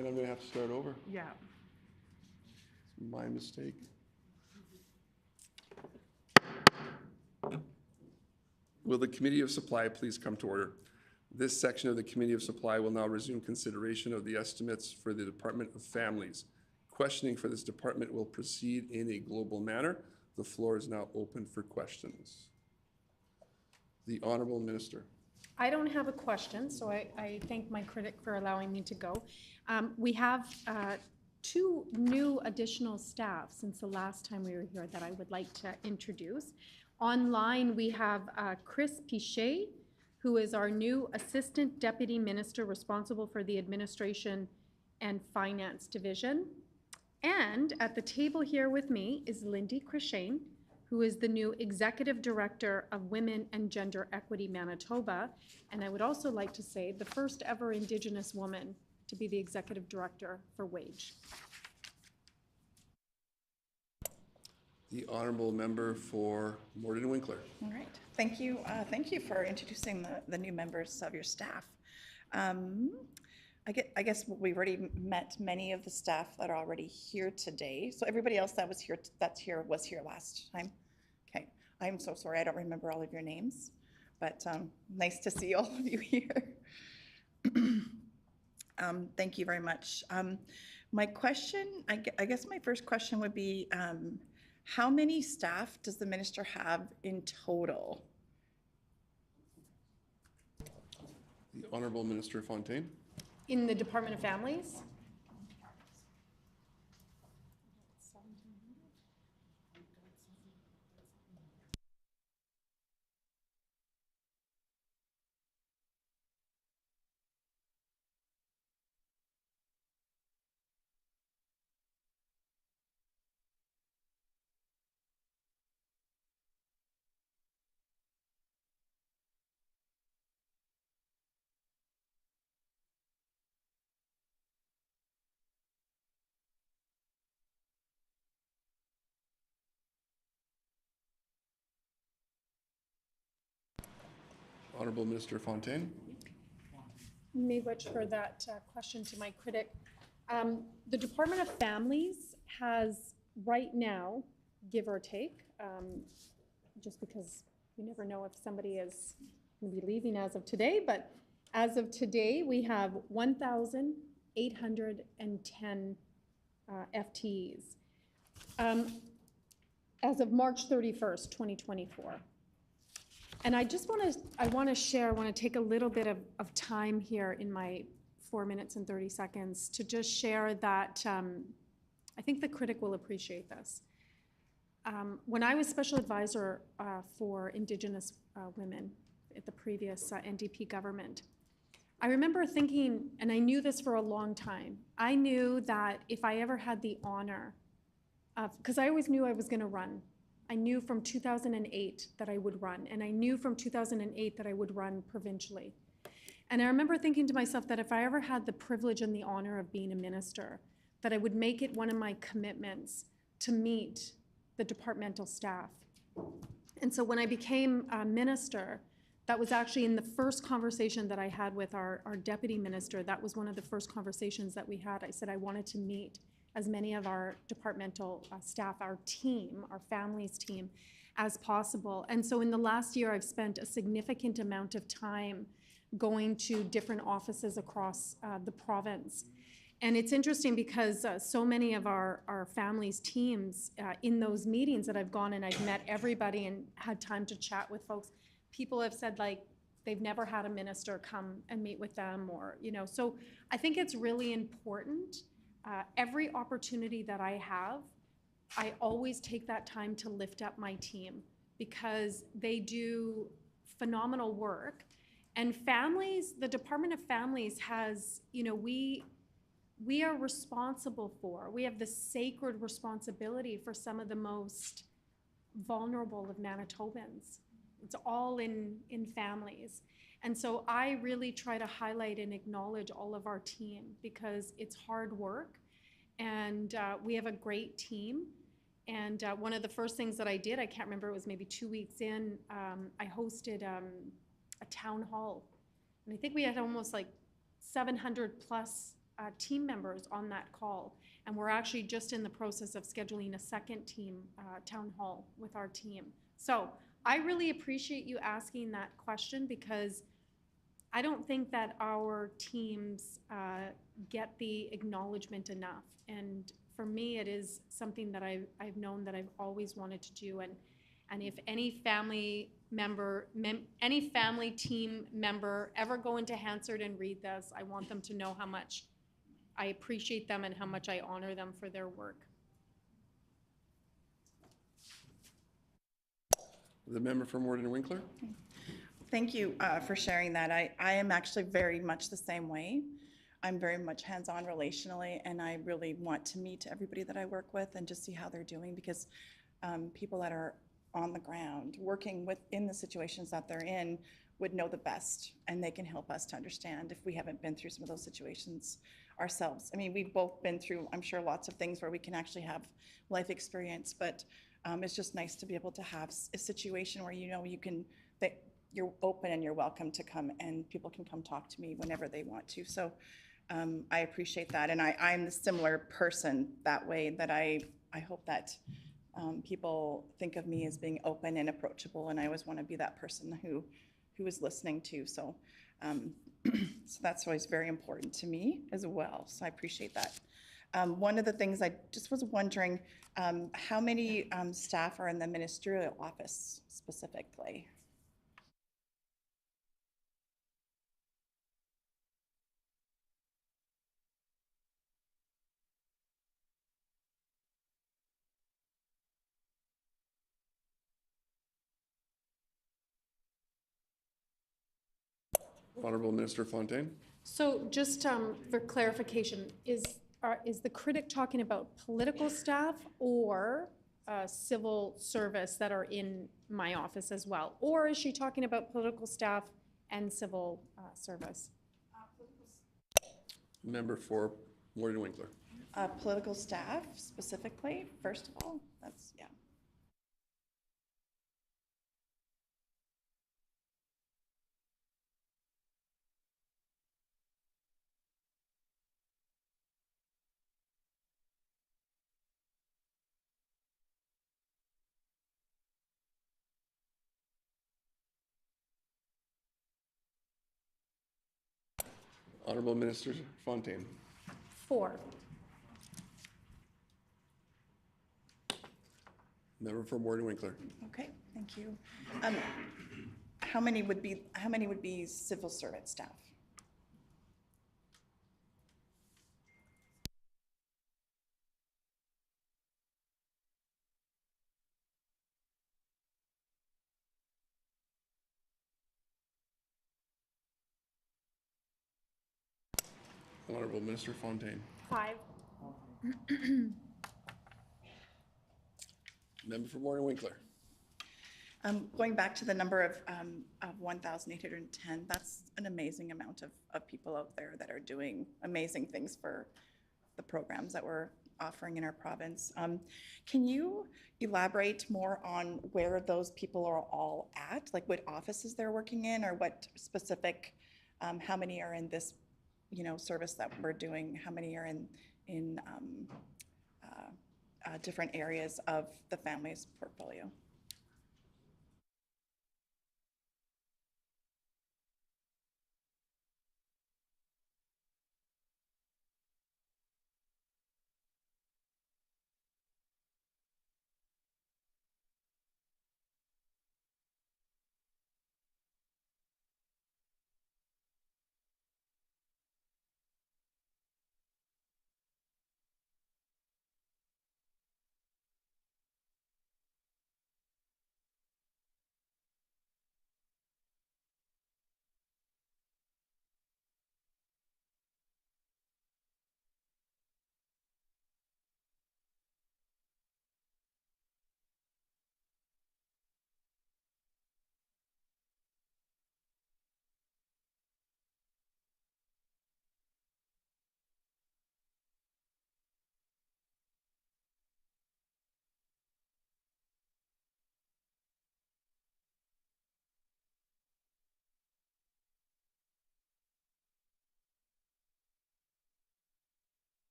And I'm going to have to start over. Yeah. It's my mistake. Will the Committee of Supply please come to order? This section of the Committee of Supply will now resume consideration of the estimates for the Department of Families. Questioning for this department will proceed in a global manner. The floor is now open for questions. The Honourable Minister. I don't have a question, so I thank my critic for allowing me to go. We have two new additional staff since the last time we were here that I would like to introduce. Online, we have Chris Pichet, who is our new Assistant Deputy Minister responsible for the Administration and Finance Division. And at the table here with me is Lindy Crishane, who is the new Executive Director of Women and Gender Equity Manitoba. And I would also like to say the first ever Indigenous woman to be the Executive Director for WAGE. The Honourable Member for Morden Winkler. All right. Thank you. Thank you for introducing the new members of your staff. I guess we've already met many of the staff that are already here today. So everybody else that was here was here last time. Okay. I'm so sorry. I don't remember all of your names, but nice to see all of you here. Thank you very much. My question, I guess my first question would be, how many staff does the minister have in total? The Honourable Minister Fontaine. In the Department of Families? Honourable Minister Fontaine. Maybe I refer that question to my critic. The Department of Families has right now, give or take, just because you never know if somebody is going to be leaving as of today, but as of today, we have 1,810 FTEs. As of March 31st, 2024. And I just want to take a little bit of time here in my 4 minutes and 30 seconds to just share that I think the critic will appreciate this. When I was special advisor for Indigenous women at the previous NDP government, I remember thinking, and I knew this for a long time, I knew that if I ever had the honor of, because I always knew I was going to run. I knew from 2008 that I would run, and I knew from 2008 that I would run provincially. And I remember thinking to myself that if I ever had the privilege and the honor of being a minister, that I would make it one of my commitments to meet the departmental staff. And so when I became a minister, that was actually in the first conversation that I had with our deputy minister. That was one of the first conversations that we had. I said I wanted to meet as many of our departmental staff, our team, our families team, as possible. And so in the last year, I've spent a significant amount of time going to different offices across the province. And it's interesting because so many of our families teams in those meetings that I've gone and I've met everybody and had time to chat with folks, people have said like they've never had a minister come and meet with them, or, you know, so I think it's really important. Every opportunity that I have, I always take that time to lift up my team because they do phenomenal work. And families, the Department of Families has, you know, we are responsible for, we have the sacred responsibility for some of the most vulnerable of Manitobans. It's all in families. And so I really try to highlight and acknowledge all of our team because it's hard work and we have a great team. And one of the first things that I did, I can't remember, it was maybe 2 weeks in, I hosted a town hall. And I think we had almost like 700 plus team members on that call. And we're actually just in the process of scheduling a second team town hall with our team. So I really appreciate you asking that question, because I don't think that our teams get the acknowledgement enough. And for me, it is something that I've known that I've always wanted to do. And if any family member, any family team member ever go into Hansard and read this, I want them to know how much I appreciate them and how much I honor them for their work. The member from Warden Winkler? Thank you for sharing that. I am actually very much the same way. I'm very much hands-on relationally, and I really want to meet everybody that I work with and just see how they're doing, because people that are on the ground working within the situations that they're in would know the best, and they can help us to understand if we haven't been through some of those situations ourselves. I mean, we've both been through, I'm sure, lots of things where we can actually have life experience, but it's just nice to be able to have a situation where that you're open and you're welcome to come, and people can come talk to me whenever they want to. So I appreciate that, and I'm the similar person that way, that I hope that people think of me as being open and approachable, and I always want to be that person who is listening to. So so that's always very important to me as well. So I appreciate that. One of the things I just was wondering, how many staff are in the ministerial office specifically? Honorable Minister Fontaine? So just for clarification, is the critic talking about political staff or civil service that are in my office as well? Or is she talking about political staff and civil service? Member for Warden Winkler? Political staff specifically, first of all, that's, yeah. Honorable Minister Fontaine? 4. Member for Warden Winkler? Okay, thank you. How many would be civil servant staff? Honorable Minister Fontaine? 5. Member for Warden Winkler? Going back to the number of 1,810, that's an amazing amount of people out there that are doing amazing things for the programs that we're offering in our province. Can you elaborate more on where those people are all at? Like what offices they're working in, or what specific, how many are in this, service that we're doing? How many are in different areas of the family's portfolio?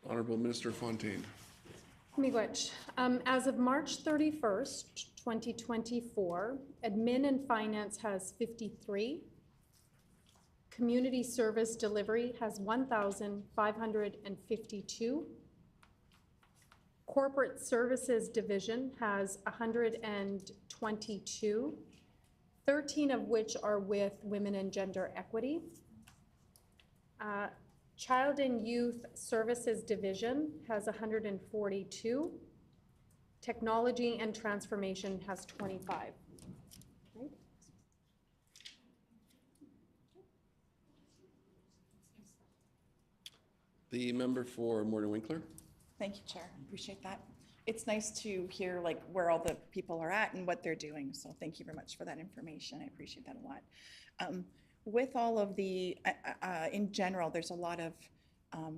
Honorable Minister Fontaine. Miigwech, as of March 31st, 2024, admin and finance has 53. Community service delivery has 1,552. Corporate services division has 122, 13 of which are with women and gender equity. Child and Youth Services Division has 142. Technology and Transformation has 25. Right? The member for Morton Winkler. Thank you, Chair. Appreciate that. It's nice to hear like where all the people are at and what they're doing. So thank you very much for that information. I appreciate that a lot. With all of the, in general, there's a lot of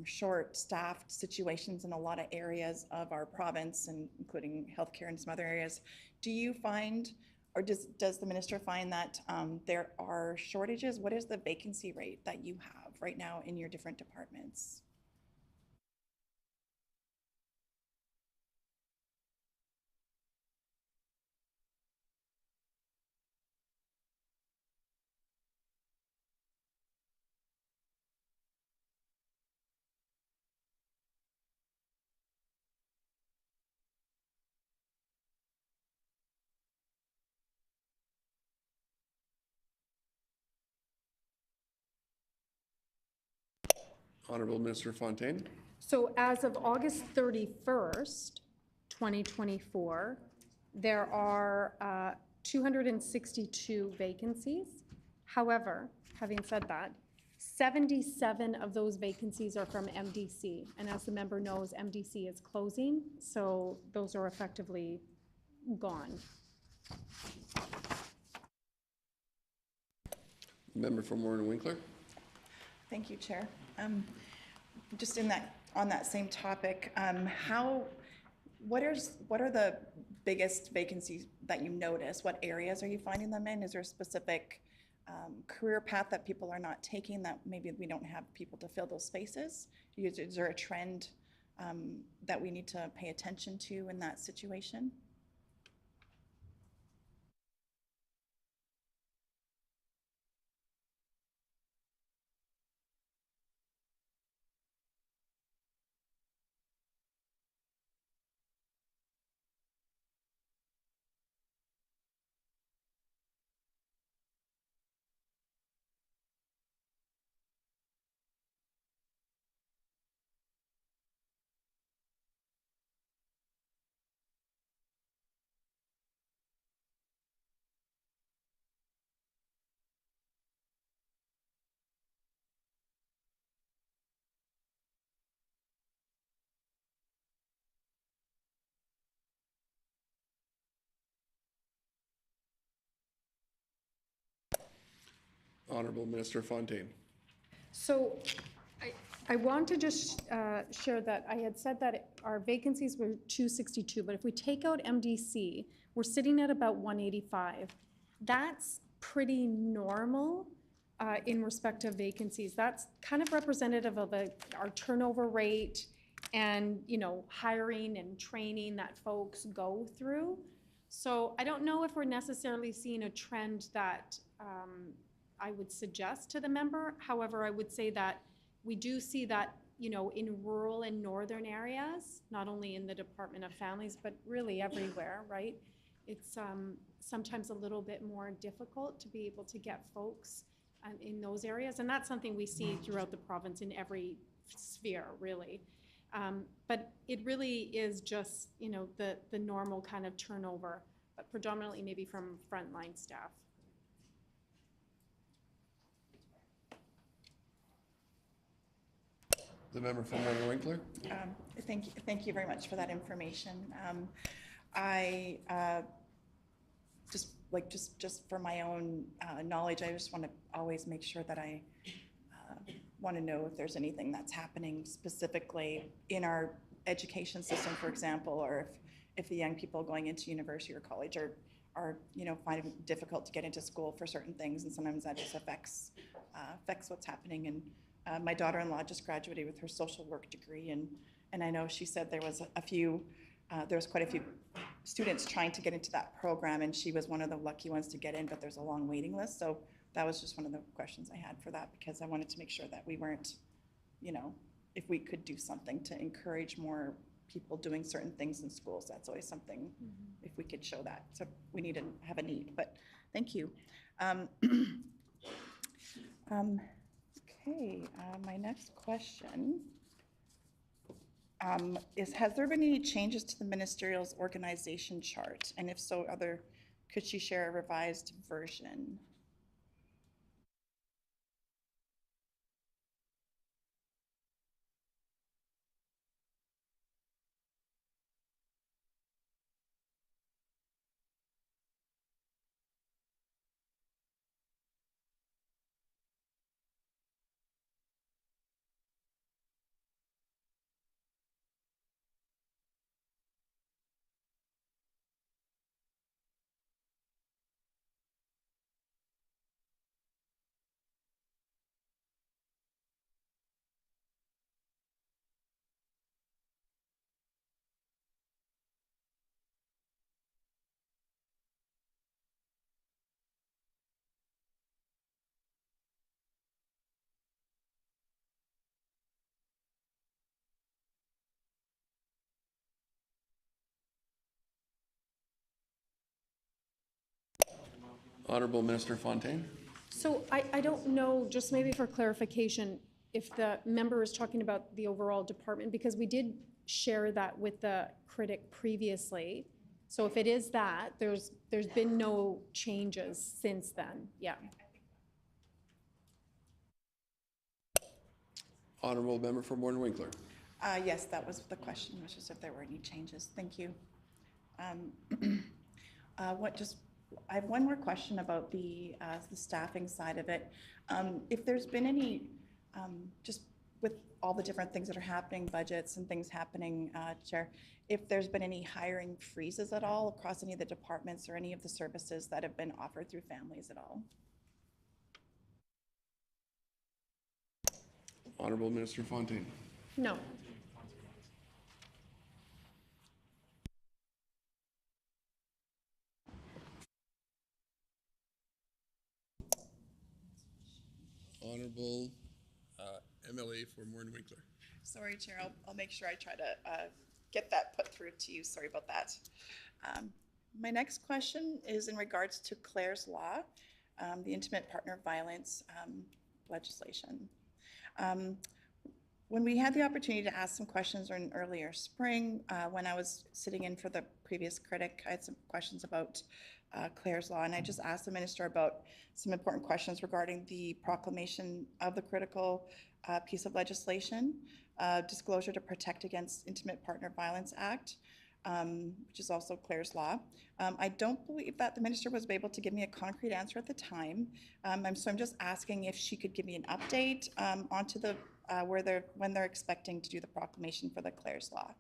short-staffed situations in a lot of areas of our province, and including healthcare and some other areas. Do you find, or does the minister find that there are shortages? What is the vacancy rate that you have right now in your different departments? Honorable Minister Fontaine. So as of August 31st, 2024, there are 262 vacancies. However, having said that, 77 of those vacancies are from MDC. And as the member knows, MDC is closing, so those are effectively gone. Member for Morton Winkler. Thank you, Chair. Just on that same topic, what are the biggest vacancies that you notice? What areas are you finding them in? Is there a specific career path that people are not taking that maybe we don't have people to fill those spaces? Is there a trend that we need to pay attention to in that situation? Honorable Minister Fontaine. So I want to just share that I had said that our vacancies were 262, but if we take out MDC, we're sitting at about 185. That's pretty normal in respect of vacancies. That's kind of representative of our turnover rate and, you know, hiring and training that folks go through. So I don't know if we're necessarily seeing a trend that I would suggest to the member. However, I would say that we do see that, you know, in rural and northern areas, not only in the Department of Families, but really everywhere, right? It's sometimes a little bit more difficult to be able to get folks in those areas. And that's something we see throughout the province in every sphere, really. But it really is just, you know, the normal kind of turnover, but predominantly maybe from frontline staff. The member for Morton Winkler. Thank you very much for that information. I just for my own knowledge, I just want to always make sure that I want to know if there's anything that's happening specifically in our education system, for example, or if the young people going into university or college are you know, find it difficult to get into school for certain things, and sometimes that just affects what's happening. And my daughter-in-law just graduated with her social work degree, and And I know she said there was there was quite a few students trying to get into that program, and she was one of the lucky ones to get in, but there's a long waiting list. So that was just one of the questions I had for that, because I wanted to make sure that we weren't, if we could do something to encourage more people doing certain things in schools, that's always something, if we could show that. So we need to have a need, but thank you. Okay, my next question is, has there been any changes to the ministerial's organization chart? And if so, could she share a revised version? Honorable Minister Fontaine. So I don't know, just maybe for clarification, if the member is talking about the overall department, because we did share that with the critic previously. So if it is that, there's been no changes since then, yeah. Honorable Member for Morton Winkler. Yes, that was the question, was just if there were any changes. Thank you. I have one more question about the staffing side of it. If there's been any, just with all the different things that are happening, budgets and things happening, Chair, if there's been any hiring freezes at all across any of the departments or any of the services that have been offered through families at all? Honorable Minister Fontaine. No. Honorable MLA for Morton Winkler. Sorry, Chair, I'll make sure I try to get that put through to you. Sorry about that. My next question is in regards to Clare's Law, the intimate partner violence legislation. When we had the opportunity to ask some questions in earlier spring, when I was sitting in for the previous critic, I had some questions about Clare's Law, and I just asked the minister about some important questions regarding the proclamation of the critical piece of legislation, Disclosure to Protect Against Intimate Partner Violence Act, which is also Clare's Law. I don't believe that the minister was able to give me a concrete answer at the time, so I'm just asking if she could give me an update onto the when they're expecting to do the proclamation for the Clare's Law.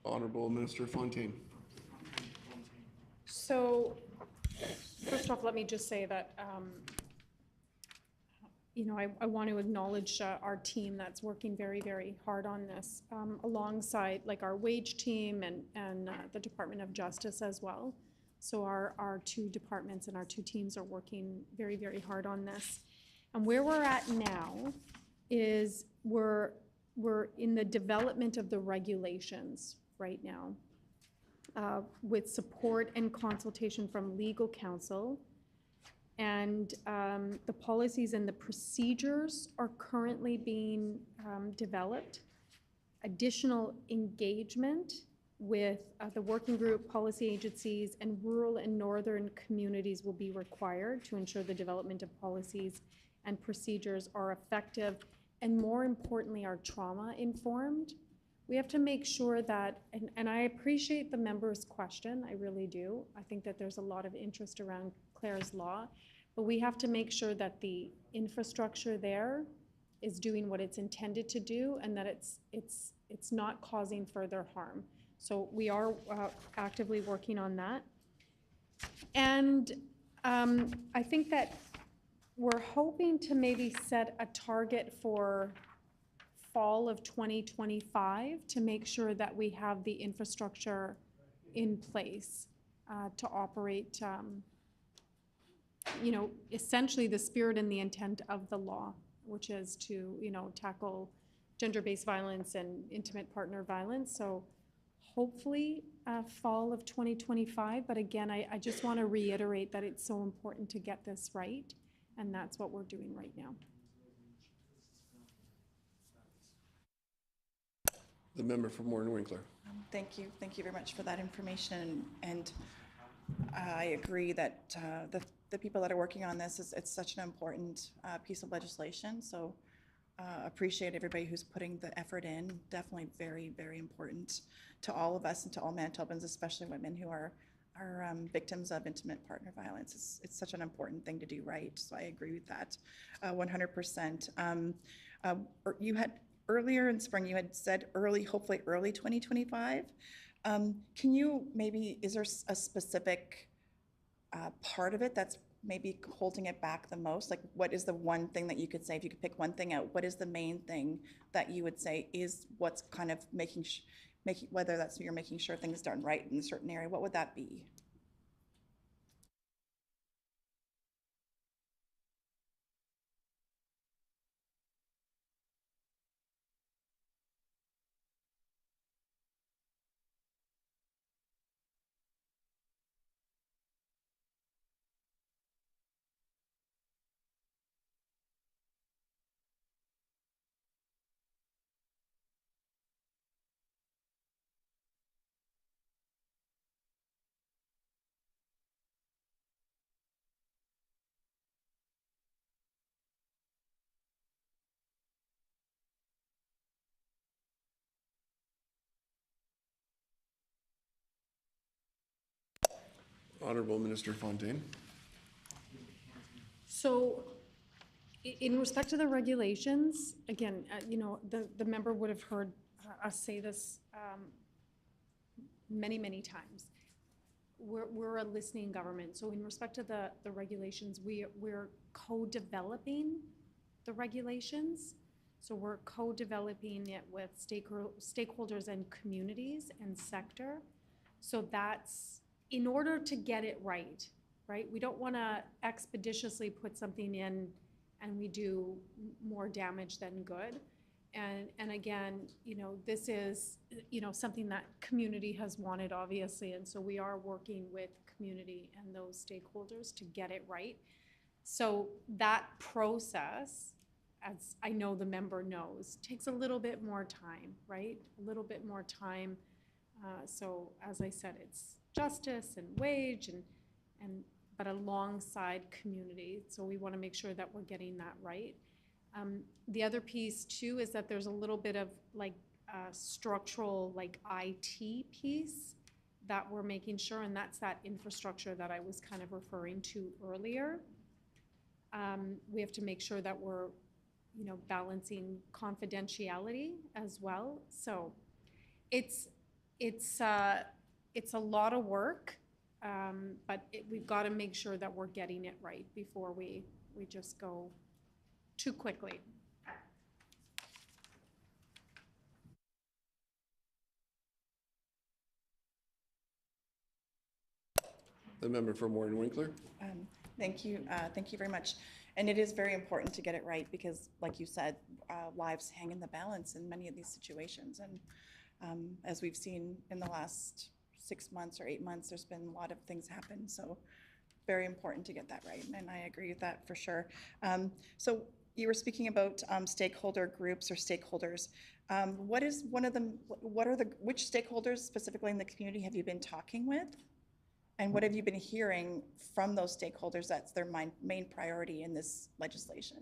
Honorable Minister Fontaine. So, first off, let me just say that you know, I want to acknowledge our team that's working very, very hard on this, alongside like our wage team and the Department of Justice as well. So our two departments and our two teams are working very, very hard on this. And where we're at now is we're in the development of the regulations right now, with support and consultation from legal counsel. And the policies and the procedures are currently being developed. Additional engagement with the working group, policy agencies, and rural and northern communities will be required to ensure the development of policies and procedures are effective and, more importantly, are trauma-informed. We have to make sure that, and I appreciate the member's question, I really do. I think that there's a lot of interest around Clare's Law, but we have to make sure that the infrastructure there is doing what it's intended to do and that it's not causing further harm. So we are actively working on that. And I think that we're hoping to maybe set a target for fall of 2025 to make sure that we have the infrastructure in place to operate, you know, essentially the spirit and the intent of the law, which is to, you know, tackle gender-based violence and intimate partner violence. So hopefully fall of 2025. But again, I just want to reiterate that it's so important to get this right. And that's what we're doing right now. The member for Morton Winkler. Thank you very much for that information. And I agree that the people that are working on this, it's such an important piece of legislation. So appreciate everybody who's putting the effort in. Definitely very, very important to all of us and to all Manitobans, especially women who are victims of intimate partner violence. It's such an important thing to do right. So I agree with that 100%. You had earlier in spring, you had said hopefully early 2025. Can you maybe, is there a specific part of it that's maybe holding it back the most? Like, what is the one thing that you could say, if you could pick one thing out, what is the main thing that you would say is what's kind of making whether that's you're making sure things are done right in a certain area, what would that be? Honorable Minister Fontaine. So in respect to the regulations, again, you know, the member would have heard us say this many, many times. We're a listening government. So in respect to the regulations, we're co-developing the regulations. So we're co-developing it with stakeholders and communities and sector. So that's in order to get it right, right? We don't want to expeditiously put something in and we do more damage than good. And again, you know, this is, you know, something that community has wanted, obviously. And so we are working with community and those stakeholders to get it right. So that process, as I know the member knows, takes a little bit more time, right? A little bit more time. So as I said, it's justice and wage but alongside community. So we want to make sure that we're getting that right. The other piece too is that there's a little bit of like structural like IT piece that we're making sure, and that's that infrastructure that I was kind of referring to earlier. We have to make sure that we're, you know, balancing confidentiality as well. So it's a lot of work, but we've got to make sure that we're getting it right before we just go too quickly. The member for Warren Winkler. Thank you very much. And it is very important to get it right because, like you said, lives hang in the balance in many of these situations. And as we've seen in the last 6 months or 8 months, there's been a lot of things happen. So very important to get that right. And I agree with that for sure. So you were speaking about stakeholder groups or stakeholders. What is one of them? Which stakeholders specifically in the community have you been talking with? And what have you been hearing from those stakeholders that's their main priority in this legislation?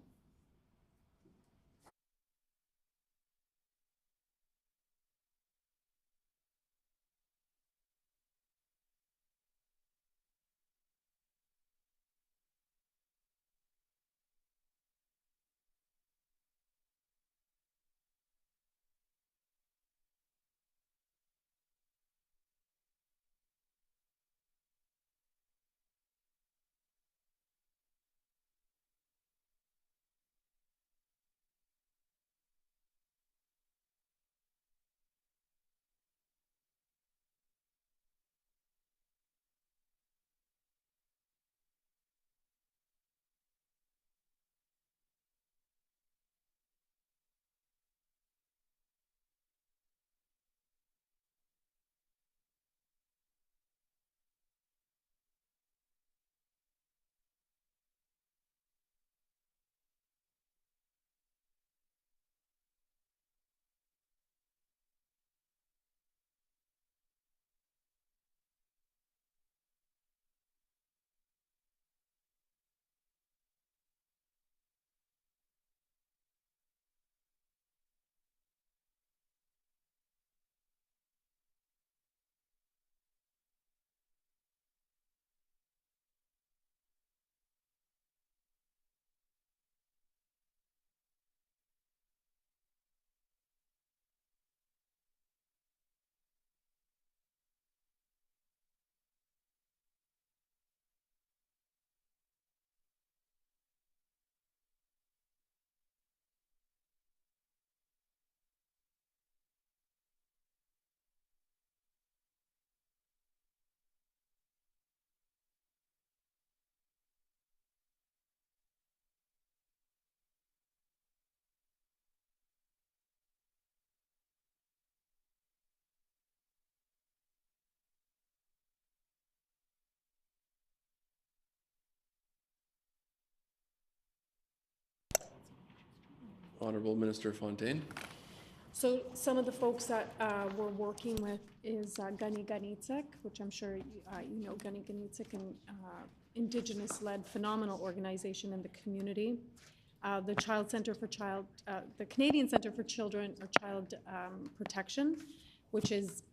Honorable Minister Fontaine. So some of the folks that we're working with is Gani Ganitsik, which I'm sure you know Gani Ganitsik, an Indigenous-led phenomenal organization in the community. The the Canadian Centre for Children or Child Protection, which is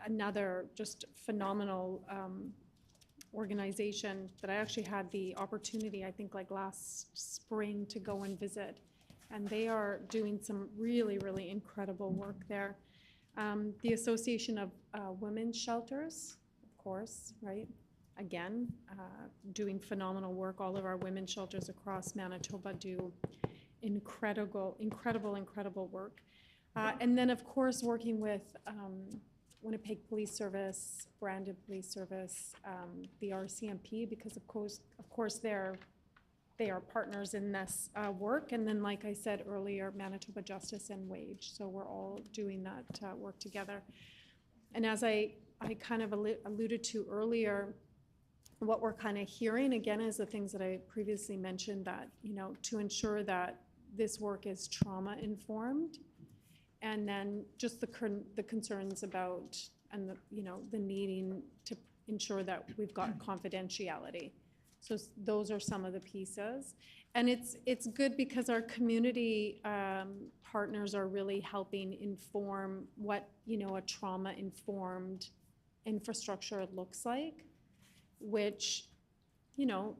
another just phenomenal organization that I actually had the opportunity, I think like last spring, to go and visit. And they are doing some really, really incredible work there. The Association of Women's Shelters, of course, right? Again, doing phenomenal work. All of our women's shelters across Manitoba do incredible work. And then, of course, working with Winnipeg Police Service, Brandon Police Service, the RCMP, because of course they are partners in this work. And then, like I said earlier, Manitoba Justice and Wage. So we're all doing that work together. And as I kind of alluded to earlier, what we're kind of hearing, again, is the things that I previously mentioned, that, you know, to ensure that this work is trauma-informed, and then just the concerns about, and the, you know, the needing to ensure that we've got confidentiality. So those are some of the pieces. And it's good because our community partners are really helping inform what, you know, a trauma-informed infrastructure looks like, which, you know,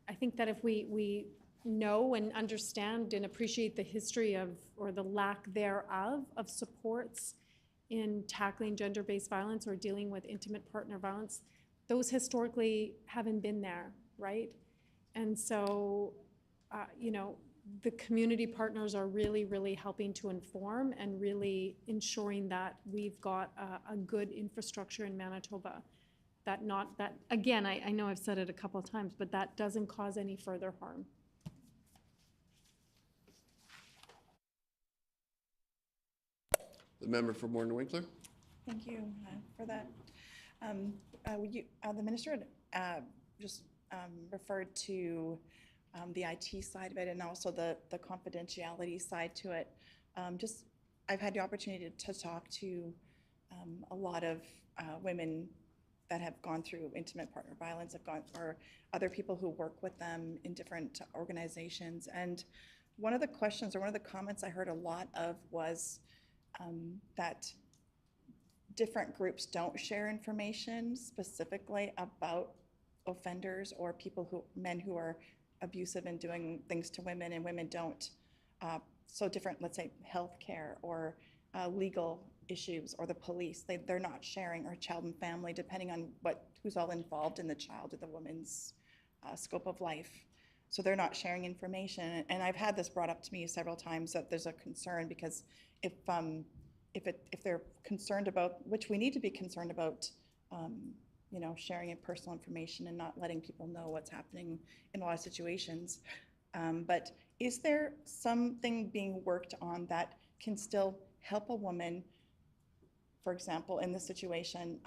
I think that if we know and understand and appreciate the history of, or the lack thereof, of supports in tackling gender-based violence or dealing with intimate partner violence, those historically haven't been there, right? And so, you know, the community partners are really, really helping to inform and really ensuring that we've got a good infrastructure in Manitoba. That not, that, again, I know I've said it a couple of times, but that doesn't cause any further harm. The member for Morton Winkler. Thank you for that. The minister had just referred to the IT side of it and also the confidentiality side to it. I've had the opportunity to talk to a lot of women that have gone through intimate partner violence, or other people who work with them in different organizations. And one of the questions or one of the comments I heard a lot of was that different groups don't share information specifically about offenders or men who are abusive and doing things to women, and women don't. So different, let's say, healthcare or legal issues or the police, they're not sharing, or child and family, depending on who's all involved in the child or the woman's scope of life. So they're not sharing information. And I've had this brought up to me several times that there's a concern, because if they're concerned about, which we need to be concerned about, sharing personal information and not letting people know what's happening in a lot of situations. But is there something being worked on that can still help a woman, for example, in this situation,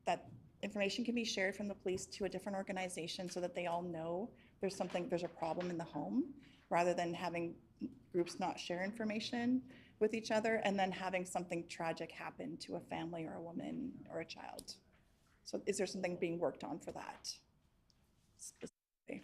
that information can be shared from the police to a different organization so that they all know there's a problem in the home, rather than having groups not share information with each other and then having something tragic happen to a family or a woman or a child? So is there something being worked on for that specifically?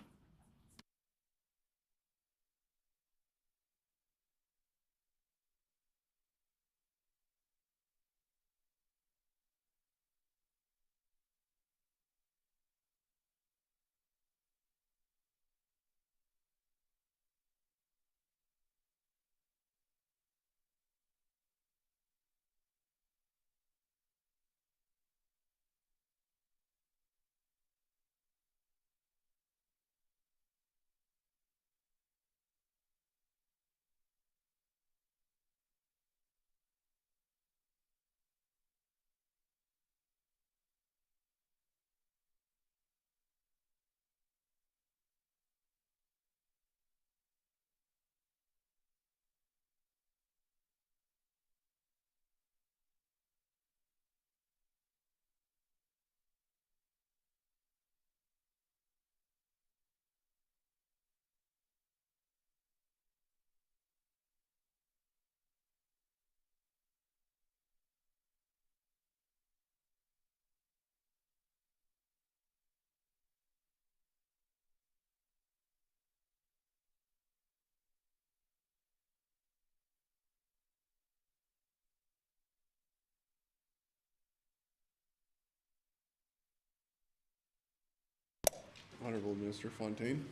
Honorable Minister Fontaine.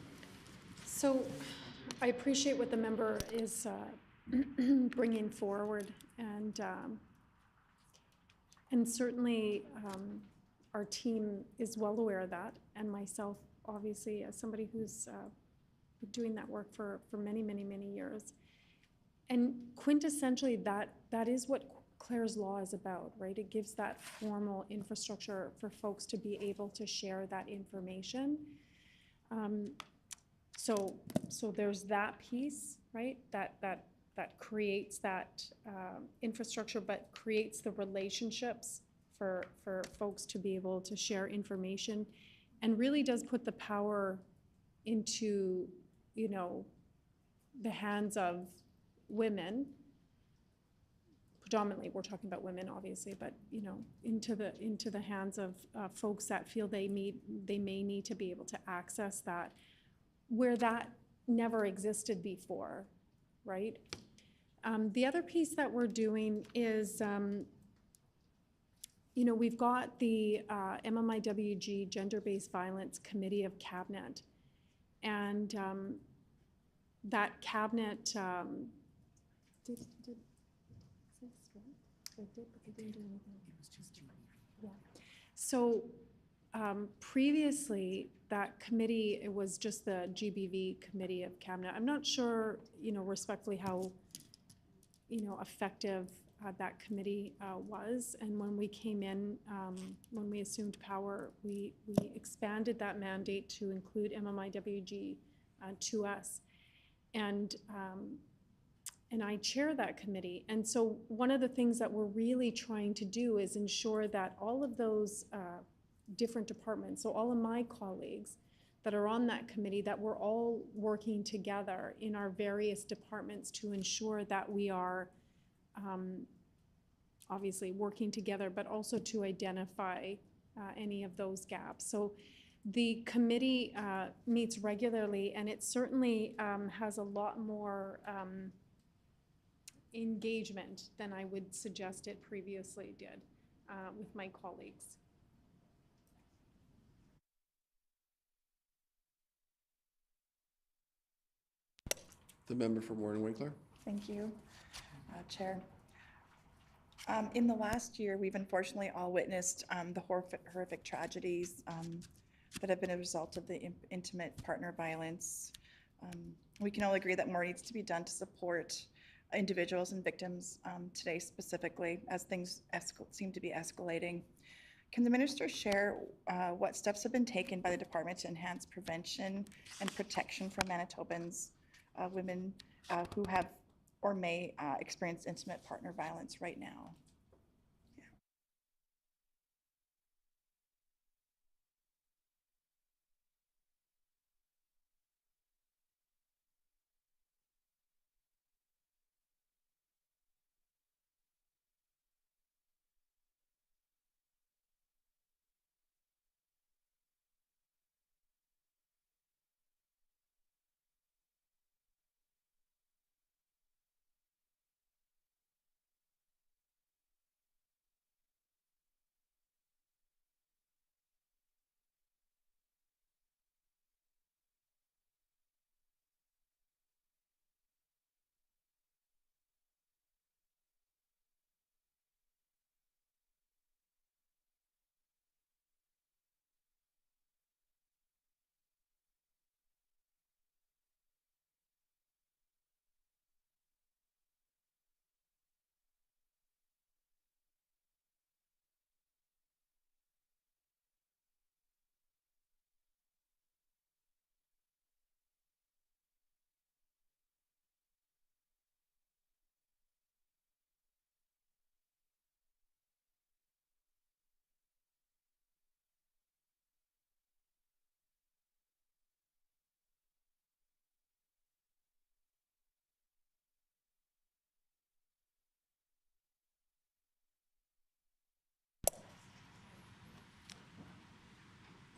So I appreciate what the member is bringing forward, and certainly our team is well aware of that, and myself, obviously, as somebody who's been doing that work for many, many, many years. And quintessentially, that is what Clare's Law is about, right? It gives that formal infrastructure for folks to be able to share that information. So there's that piece, right? That creates that infrastructure, but creates the relationships for folks to be able to share information, and really does put the power into, the hands of women. Predominantly, we're talking about women, obviously, but into the hands of folks that feel they may need to be able to access that, where that never existed before, right? The other piece that we're doing is, we've got the MMIWG Gender-Based Violence Committee of Cabinet, and that cabinet So previously, that committee, it was just the GBV Committee of Cabinet. I'm not sure, respectfully how, effective that committee was. And when we came in, when we assumed power, we expanded that mandate to include MMIWG to us. And I chair that committee. And so one of the things that we're really trying to do is ensure that all of those different departments, so all of my colleagues that are on that committee, that we're all working together in our various departments to ensure that we are obviously working together, but also to identify any of those gaps. So the committee meets regularly, and it certainly has a lot more engagement than I would suggest it previously did with my colleagues. The member for Warren Winkler. Thank you, Chair. In the last year, we've unfortunately all witnessed the horrific tragedies that have been a result of the intimate partner violence. We can all agree that more needs to be done to support individuals and victims today specifically, as things seem to be escalating. Can the minister share what steps have been taken by the department to enhance prevention and protection for Manitobans, women who have or may experience intimate partner violence right now?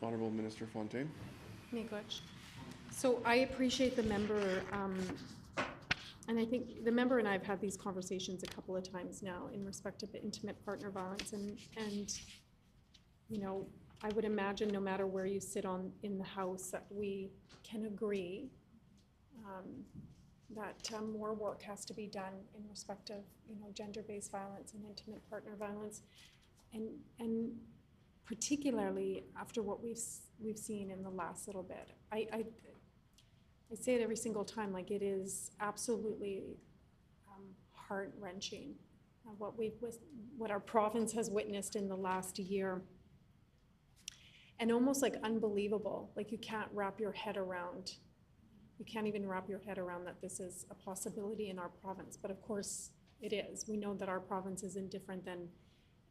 Honorable Minister Fontaine. Miigwech. So I appreciate the member, and I think the member and I have had these conversations a couple of times now in respect of intimate partner violence, and I would imagine no matter where you sit in the House that we can agree that more work has to be done in respect of gender-based violence and intimate partner violence, and particularly after what we've seen in the last little bit. I say it every single time, like it is absolutely heart-wrenching what our province has witnessed in the last year, and almost like unbelievable. Like you can't even wrap your head around that this is a possibility in our province. But of course it is. We know that our province isn't different than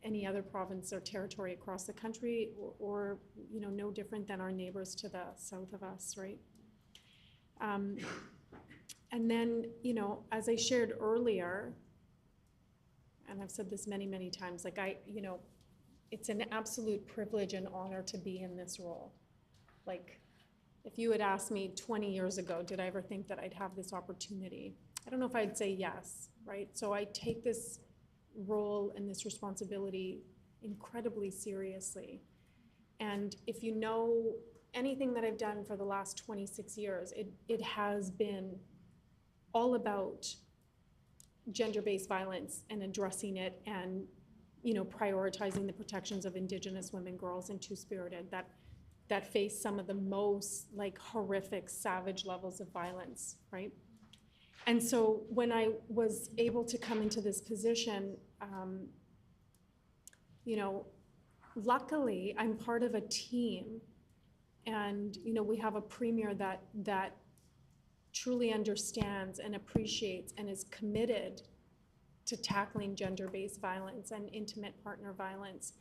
any other province or territory across the country, or no different than our neighbors to the south of us, right? And then, as I shared earlier, and I've said this many, many times, like it's an absolute privilege and honor to be in this role. Like, if you had asked me 20 years ago, did I ever think that I'd have this opportunity? I don't know if I'd say yes, right? So I take this role and this responsibility incredibly seriously. And if you know anything that I've done for the last 26 years, it has been all about gender-based violence and addressing it, and prioritizing the protections of Indigenous women, girls, and Two-Spirited. that face some of the most like horrific, savage levels of violence, right? And so when I was able to come into this position, you know, luckily I'm part of a team, and you know, we have a premier that truly understands and appreciates and is committed to tackling gender-based violence and intimate partner violence.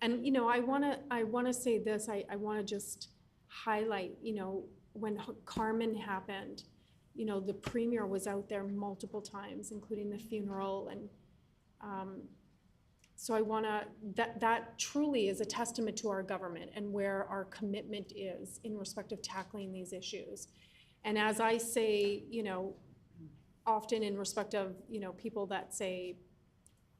And you know, I wanna say this. I wanna just highlight, you know, when Carmen happened, you know, the premier was out there multiple times, including the funeral, and so I wanna, that truly is a testament to our government and where our commitment is in respect of tackling these issues. And as I say, you know, often in respect of, you know, people that say,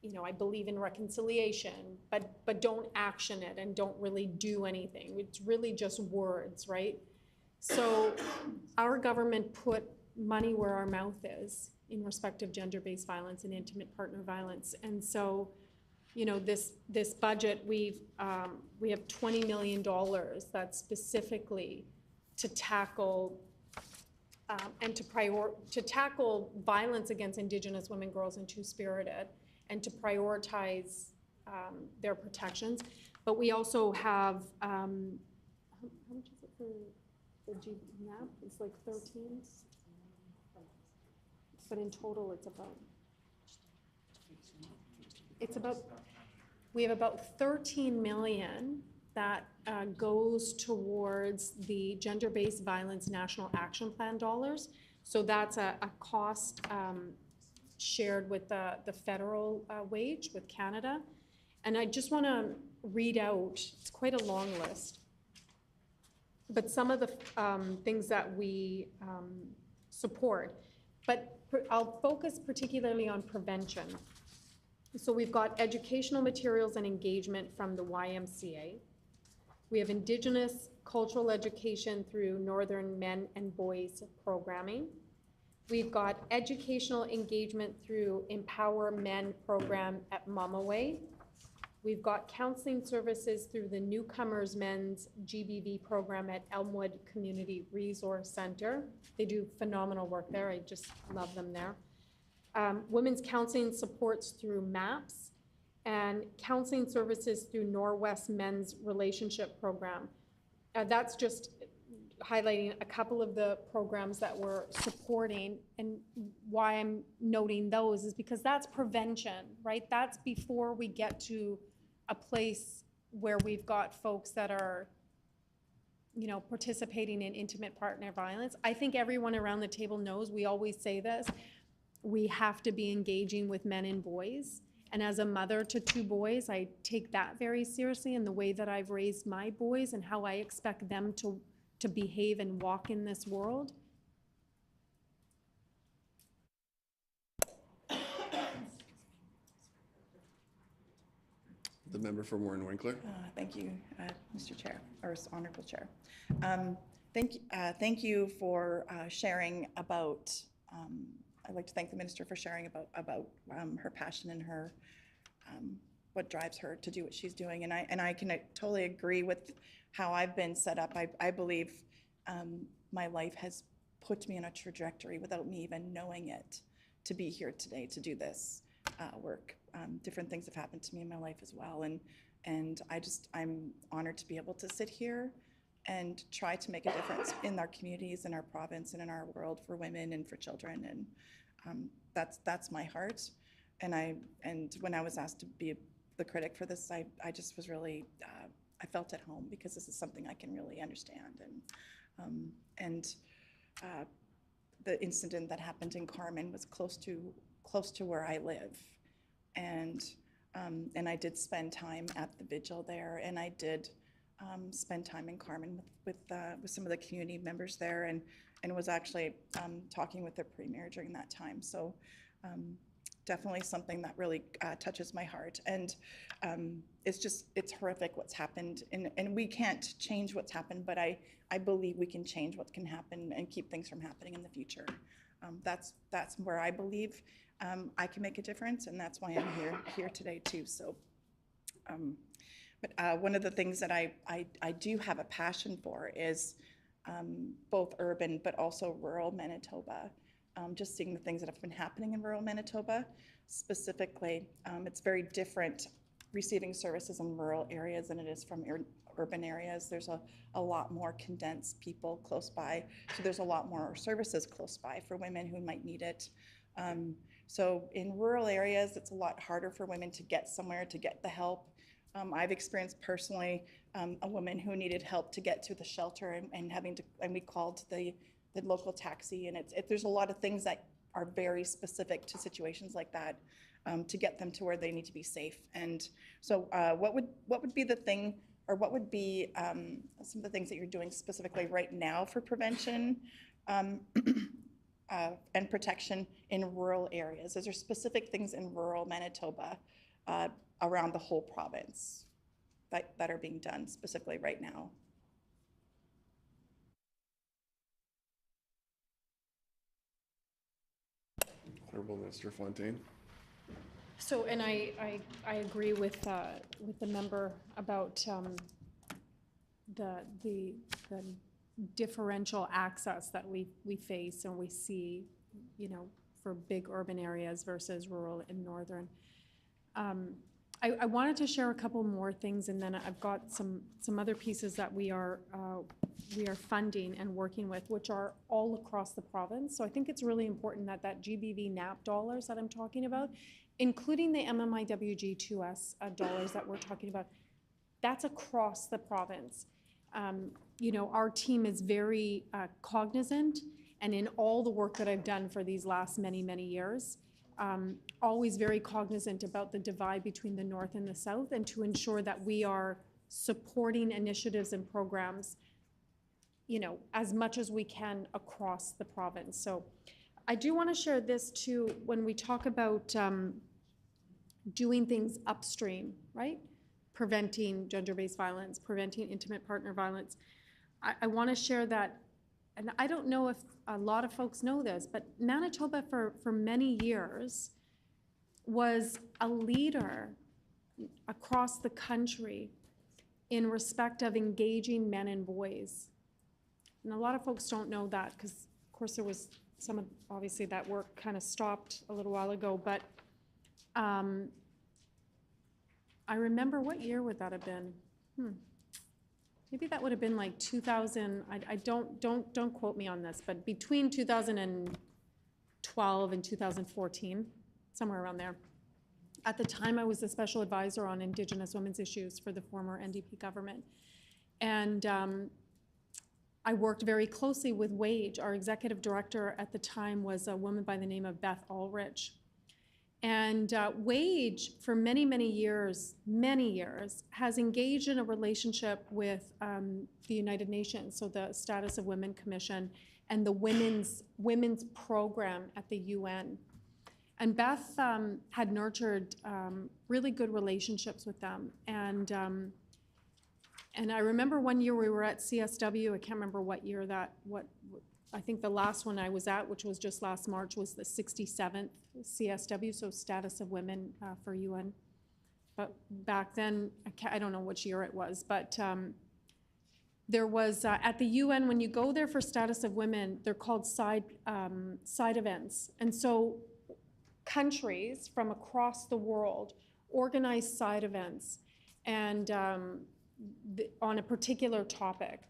you know, I believe in reconciliation, but don't action it and don't really do anything. It's really just words, right? So our government put money where our mouth is in respect of gender-based violence and intimate partner violence. And so, you know, this budget, we have $20 million that's specifically to tackle and to tackle violence against Indigenous women, girls, and Two-Spirited, and to prioritize their protections. But we also have, how much is it for the GNAP? It's like 13. But in total, we have about 13 million that goes towards the Gender-Based Violence National Action Plan dollars. So that's a cost shared with the federal wage with Canada. And I just want to read out, it's quite a long list, but some of the things that we support. But I'll focus particularly on prevention. So we've got educational materials and engagement from the YMCA. We have Indigenous cultural education through Northern Men and Boys programming. We've got educational engagement through Empower Men program at Mamaway. We've got counseling services through the Newcomers Men's GBV program at Elmwood Community Resource Center. They do phenomenal work there. I just love them there. Women's counseling supports through MAPS, and counseling services through Norwest Men's Relationship Program. That's just highlighting a couple of the programs that we're supporting, and why I'm noting those is because that's prevention, right? That's before we get to a place where we've got folks that are, you know, participating in intimate partner violence. I think everyone around the table knows, we always say this, we have to be engaging with men and boys. And as a mother to 2 boys, I take that very seriously, in the way that I've raised my boys and how I expect them to behave and walk in this world. The member for Warren Winkler. Thank you, Mr. Chair, or Honorable Chair. Thank you for sharing about, I'd like to thank the Minister for sharing about her passion and her, what drives her to do what she's doing. And I can totally agree with how I've been set up. I believe my life has put me on a trajectory without me even knowing it to be here today to do this work. Different things have happened to me in my life as well. And I'm honored to be able to sit here and try to make a difference in our communities, in our province, and in our world for women and for children. And that's my heart. And when I was asked to be the critic for this, I just was really, I felt at home, because this is something I can really understand. And the incident that happened in Carmen was close to where I live. And I did spend time at the vigil there, and I did spend time in Carmen with some of the community members there, and was actually talking with the premier during that time. So definitely something that really touches my heart. And it's horrific what's happened, and we can't change what's happened, but I believe we can change what can happen and keep things from happening in the future. That's where I believe I can make a difference, and that's why I'm here today too. So But one of the things that I do have a passion for is both urban but also rural Manitoba. Just seeing the things that have been happening in rural Manitoba. Specifically, it's very different receiving services in rural areas than it is from urban areas. There's a lot more condensed people close by, so there's a lot more services close by for women who might need it. So in rural areas, it's a lot harder for women to get somewhere, to get the help. I've experienced personally a woman who needed help to get to the shelter and we called the local taxi, and there's a lot of things that are very specific to situations like that to get them to where they need to be safe. And so what would be the thing, or what would be some of the things that you're doing specifically right now for prevention and protection in rural areas? Is there specific things in rural Manitoba around the whole province that are being done specifically right now? Honorable Minister Fontaine. So, and I agree with the member about the differential access that we face and we see, you know, for big urban areas versus rural and northern. I wanted to share a couple more things, and then I've got some other pieces that we are funding and working with, which are all across the province. So I think it's really important that GBV NAP dollars that I'm talking about, including the MMIWG2S dollars that we're talking about, that's across the province. You know, our team is very cognizant, and in all the work that I've done for these last many years, always very cognizant about the divide between the north and the south, and to ensure that we are supporting initiatives and programs, you know, as much as we can across the province. So I do want to share this too, when we talk about doing things upstream, right? Preventing gender-based violence, preventing intimate partner violence. I want to share that, and I don't know if a lot of folks know this, but Manitoba for many years was a leader across the country in respect of engaging men and boys. And a lot of folks don't know that because, of course, there was some of, obviously, that work kind of stopped a little while ago, but I remember, what year would that have been? Maybe that would have been like 2000, I don't quote me on this, but between 2012 and 2014, somewhere around there. At the time, I was the special advisor on Indigenous women's issues for the former NDP government. And I worked very closely with WAGE. Our executive director at the time was a woman by the name of Beth Ulrich. And WAGE, for many years, has engaged in a relationship with the United Nations, so the Status of Women Commission, and the women's program at the UN. And Beth had nurtured really good relationships with them. And I remember one year we were at CSW, I can't remember what year I think the last one I was at, which was just last March, was the 67th CSW, so Status of Women for UN. But back then, I don't know which year it was, but there was, at the UN, when you go there for Status of Women, they're called side events. And so countries from across the world organize side events and on a particular topic.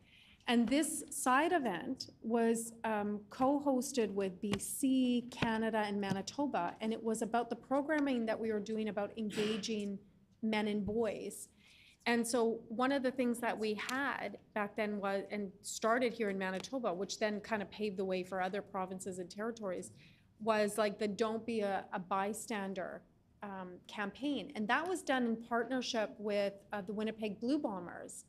And this side event was co-hosted with BC, Canada, and Manitoba, and it was about the programming that we were doing about engaging men and boys. And so one of the things that we had back then was, and started here in Manitoba, which then kind of paved the way for other provinces and territories, was like the Don't Be a Bystander campaign. And that was done in partnership with the Winnipeg Blue Bombers.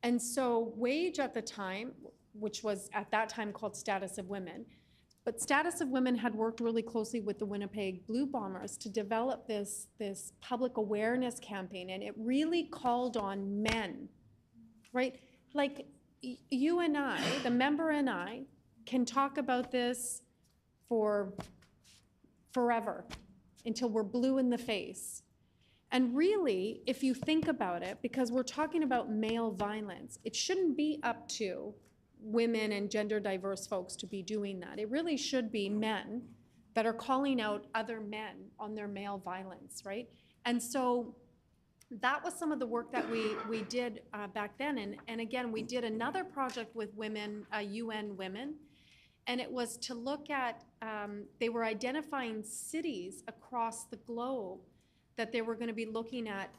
And so WAGE at the time, which was at that time called Status of Women, but Status of Women had worked really closely with the Winnipeg Blue Bombers to develop this public awareness campaign, and it really called on men, right? Like you and I, the member and I, can talk about this for forever until we're blue in the face. And really, if you think about it, because we're talking about male violence, it shouldn't be up to women and gender diverse folks to be doing that. It really should be men that are calling out other men on their male violence, right? And so that was some of the work that we did back then. And again, we did another project with women, UN Women, and it was to look at, they were identifying cities across the globe that they were going to be looking at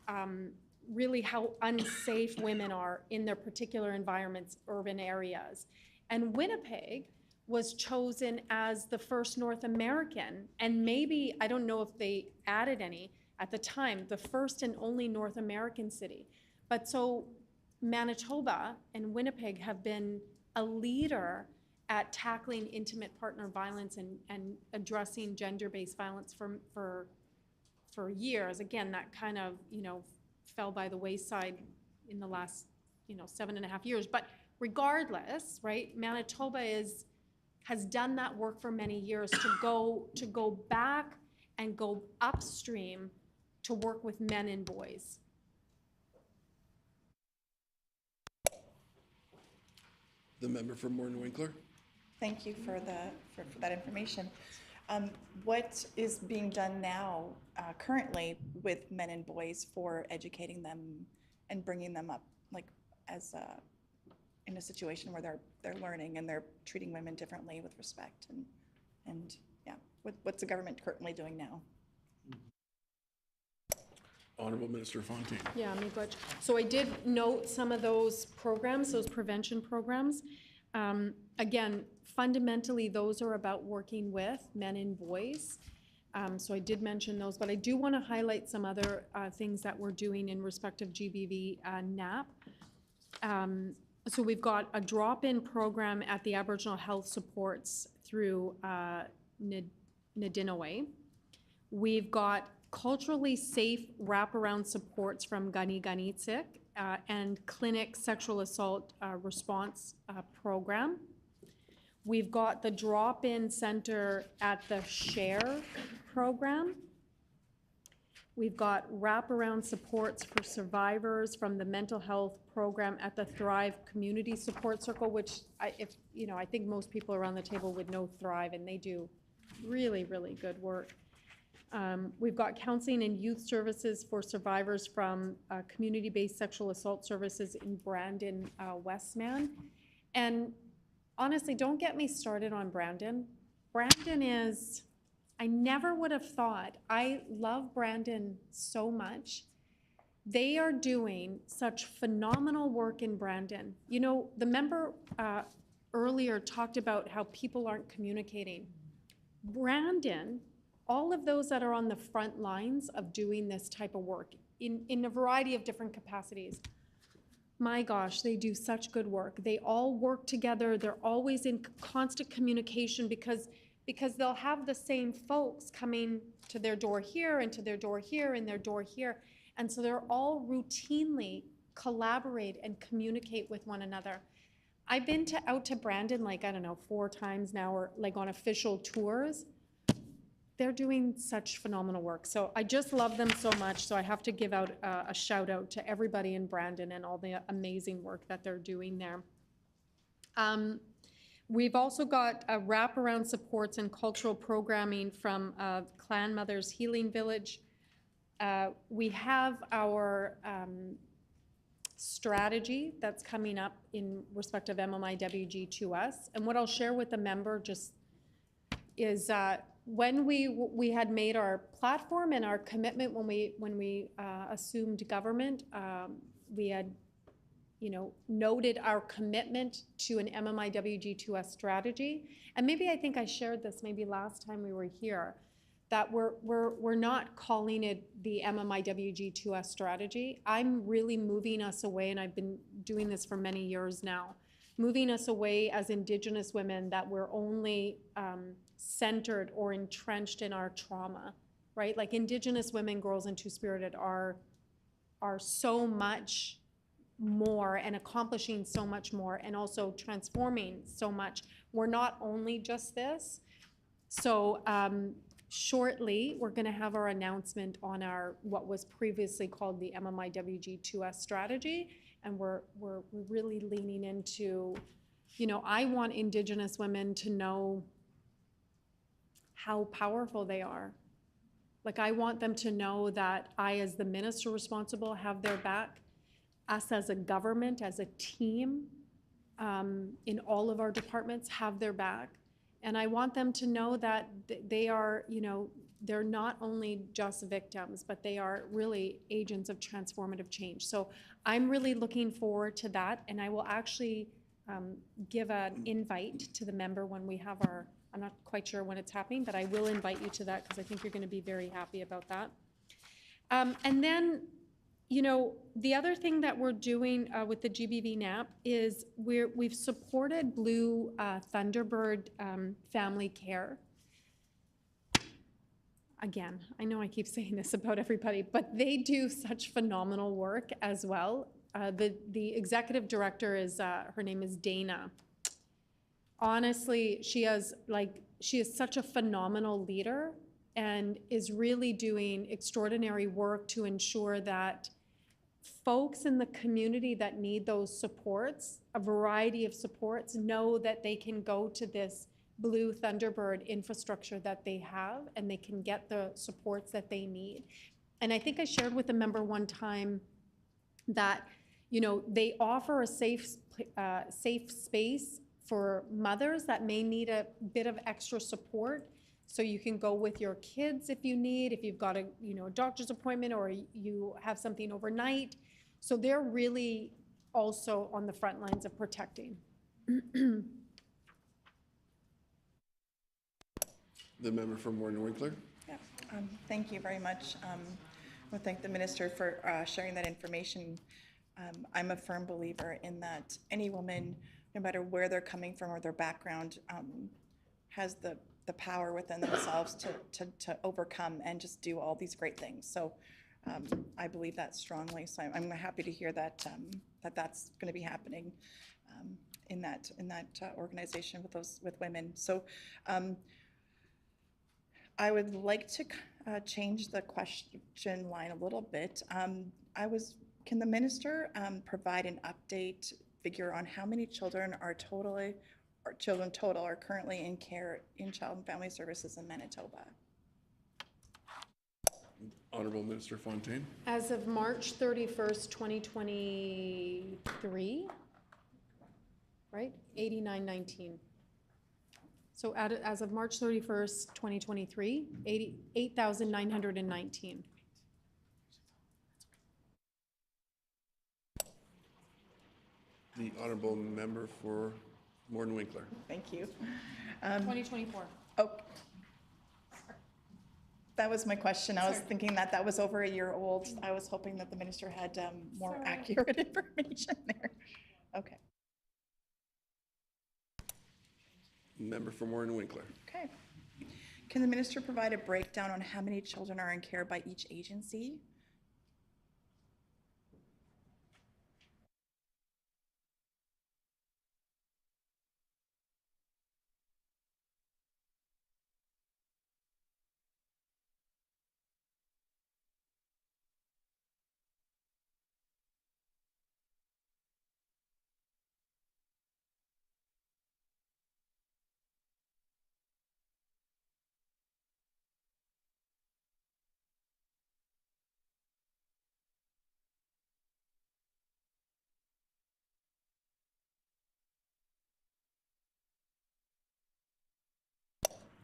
really how unsafe women are in their particular environments, urban areas. And Winnipeg was chosen as the first North American, and maybe, I don't know if they added any at the time, the first and only North American city. But so Manitoba and Winnipeg have been a leader at tackling intimate partner violence and addressing gender-based violence for years. Again, that kind of, fell by the wayside in the last, 7.5 years. But regardless, right, Manitoba has done that work for many years to go back and go upstream to work with men and boys. The member for Morton Winkler. Thank you for that information. What is being done now, currently, with men and boys for educating them and bringing them up, like as in a situation where they're learning and they're treating women differently with respect and yeah, what's the government currently doing now? Honorable Minister Fontaine. Yeah, Miigwech. So I did note some of those programs, those prevention programs. Again, fundamentally, those are about working with men and boys. So I did mention those, but I do want to highlight some other things that we're doing in respect of GBV NAP. So we've got a drop-in program at the Aboriginal Health Supports through Nadinaway. We've got culturally safe wraparound supports from Ganiganitsik and clinic sexual assault response program. We've got the drop-in center at the SHARE program. We've got wraparound supports for survivors from the mental health program at the Thrive Community Support Circle, which I think most people around the table would know Thrive, and they do really, really good work. We've got counseling and youth services for survivors from community-based sexual assault services in Brandon, Westman. And honestly, don't get me started on Brandon. Brandon is, I never would have thought, I love Brandon so much. They are doing such phenomenal work in Brandon. The member earlier talked about how people aren't communicating. Brandon, all of those that are on the front lines of doing this type of work in a variety of different capacities, my gosh, they do such good work. They all work together. They're always in constant communication because they'll have the same folks coming to their door here and to their door here and their door here. And so they're all routinely collaborate and communicate with one another. I've been out to Brandon, 4 times now, or on official tours. They're doing such phenomenal work. So I just love them so much. So I have to give out a shout out to everybody in Brandon and all the amazing work that they're doing there. We've also got wraparound supports and cultural programming from Clan Mothers Healing Village. We have our strategy that's coming up in respect of MMIWG2S. And what I'll share with the member just is when we had made our platform and our commitment when we assumed government, we had noted our commitment to an MMIWG2S strategy. And maybe I think I shared this maybe last time we were here, that we're not calling it the MMIWG2S strategy. I'm really moving us away, and I've been doing this for many years now, moving us away as Indigenous women that we're only centered or entrenched in our trauma, right? Like Indigenous women, girls, and Two-Spirited are so much more and accomplishing so much more and also transforming so much. We're not only just this. So Shortly, we're going to have our announcement on our, what was previously called the MMIWG2S strategy. And we're really leaning into, you know, I want Indigenous women to know how powerful they are. Like, I want them to know that I, as the minister responsible, have their back. Us as a government, as a team, in all of our departments, have their back. And I want them to know that they are, you know, they're not only just victims, but they are really agents of transformative change. So I'm really looking forward to that, and I will actually give an invite to the member when we have our, I'm not quite sure when it's happening, but I will invite you to that because I think you're going to be very happy about that. And then, you know, the other thing that we're doing with the GBV NAP is we've supported Blue Thunderbird Family Care. Again, I know I keep saying this about everybody, but they do such phenomenal work as well. The executive director is, her name is Dana. Honestly, she is such a phenomenal leader and is really doing extraordinary work to ensure that folks in the community that need those supports, a variety of supports, know that they can go to this Blue Thunderbird infrastructure that they have and they can get the supports that they need. And I think I shared with a member one time that, you know, they offer a safe space for mothers that may need a bit of extra support. So you can go with your kids if you need, if you've got a, you know, a doctor's appointment or you have something overnight. So they're really also on the front lines of protecting. The member for Morton Winkler. Yeah, thank you very much. I want to thank the minister for sharing that information. I'm a firm believer in that any woman, no matter where they're coming from or their background, has the power within themselves to overcome and just do all these great things. So I believe that strongly. So I'm happy to hear that that's going to be happening in that organization with women. So I would like to change the question line a little bit. Can the minister provide an update figure on how many children are currently in care in Child and Family Services in Manitoba? Honorable Minister Fontaine. As of March 31st, 2023, right? 8919. So as of March 31st, 2023, 8,919. The honorable member for Morton Winkler. Thank you. 2024. Oh, that was my question. I was thinking that was over a year old. I was hoping that the minister had more accurate information there. Okay. Member for Morton Winkler. Okay. Can the minister provide a breakdown on how many children are in care by each agency?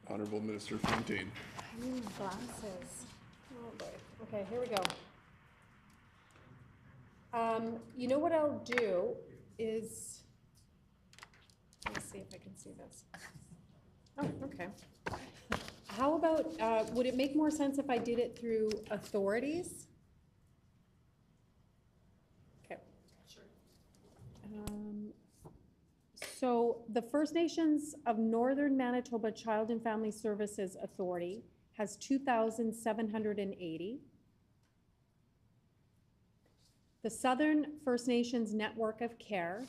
Honorable Minister Fontaine. I need my glasses. Oh boy. Okay, here we go. You know what I'll do is, let me see if I can see this. Oh, okay. How about, would it make more sense if I did it through authorities? Okay. Sure. So the First Nations of Northern Manitoba Child and Family Services Authority has 2,780. The Southern First Nations Network of Care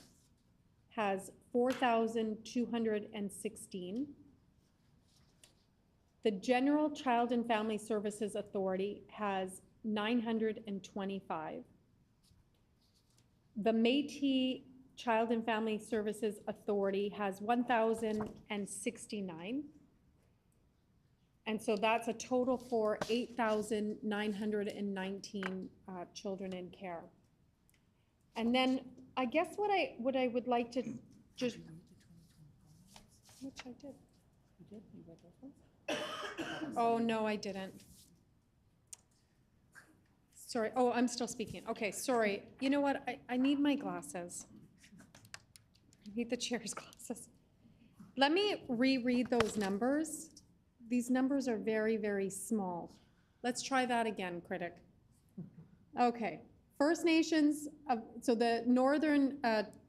has 4,216. The General Child and Family Services Authority has 925. The Métis Child and Family Services Authority has 1,069. And so that's a total for 8,919 children in care. And then I guess what I would like to just, which I did. Oh, no, I didn't. Sorry, oh, I'm still speaking. Okay, sorry. You know what, I need my glasses. I need the chair's glasses. Let me reread those numbers. These numbers are very, very small. Let's try that again, critic. Okay, First Nations, so the Northern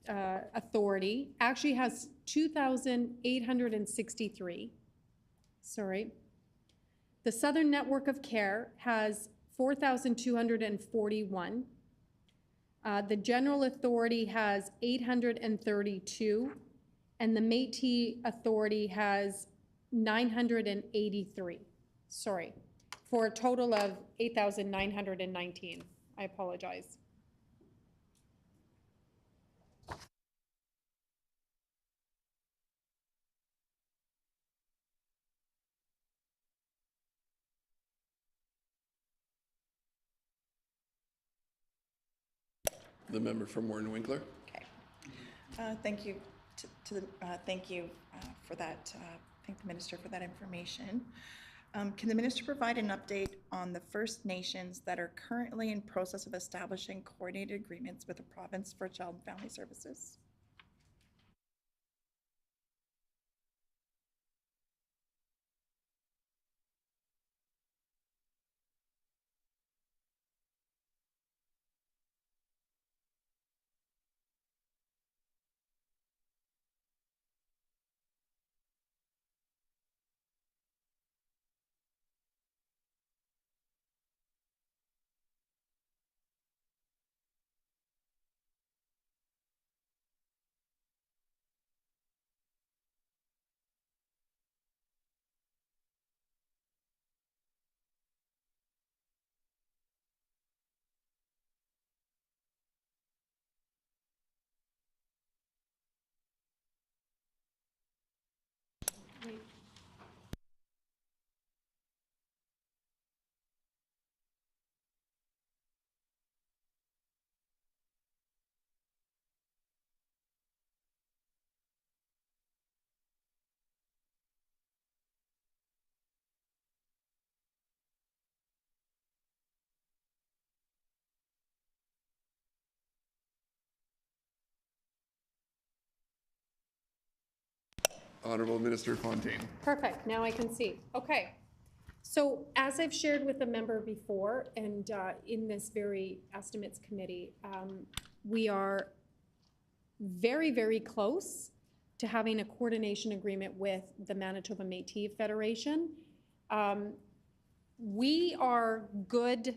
Authority actually has 2,863. Sorry. The Southern Network of Care has 4,241. The General Authority has 832, and the Métis Authority has 983. Sorry, for a total of 8,919. I apologize. The member from Warren Winkler. Okay. Thank you thank you for that. Thank the minister for that information. Can the minister provide an update on the First Nations that are currently in process of establishing coordinated agreements with the province for child and family services? Honorable Minister Fontaine. Perfect, now I can see. Okay. So as I've shared with the member before, and in this very estimates committee, we are very, very close to having a coordination agreement with the Manitoba Métis Federation. We are good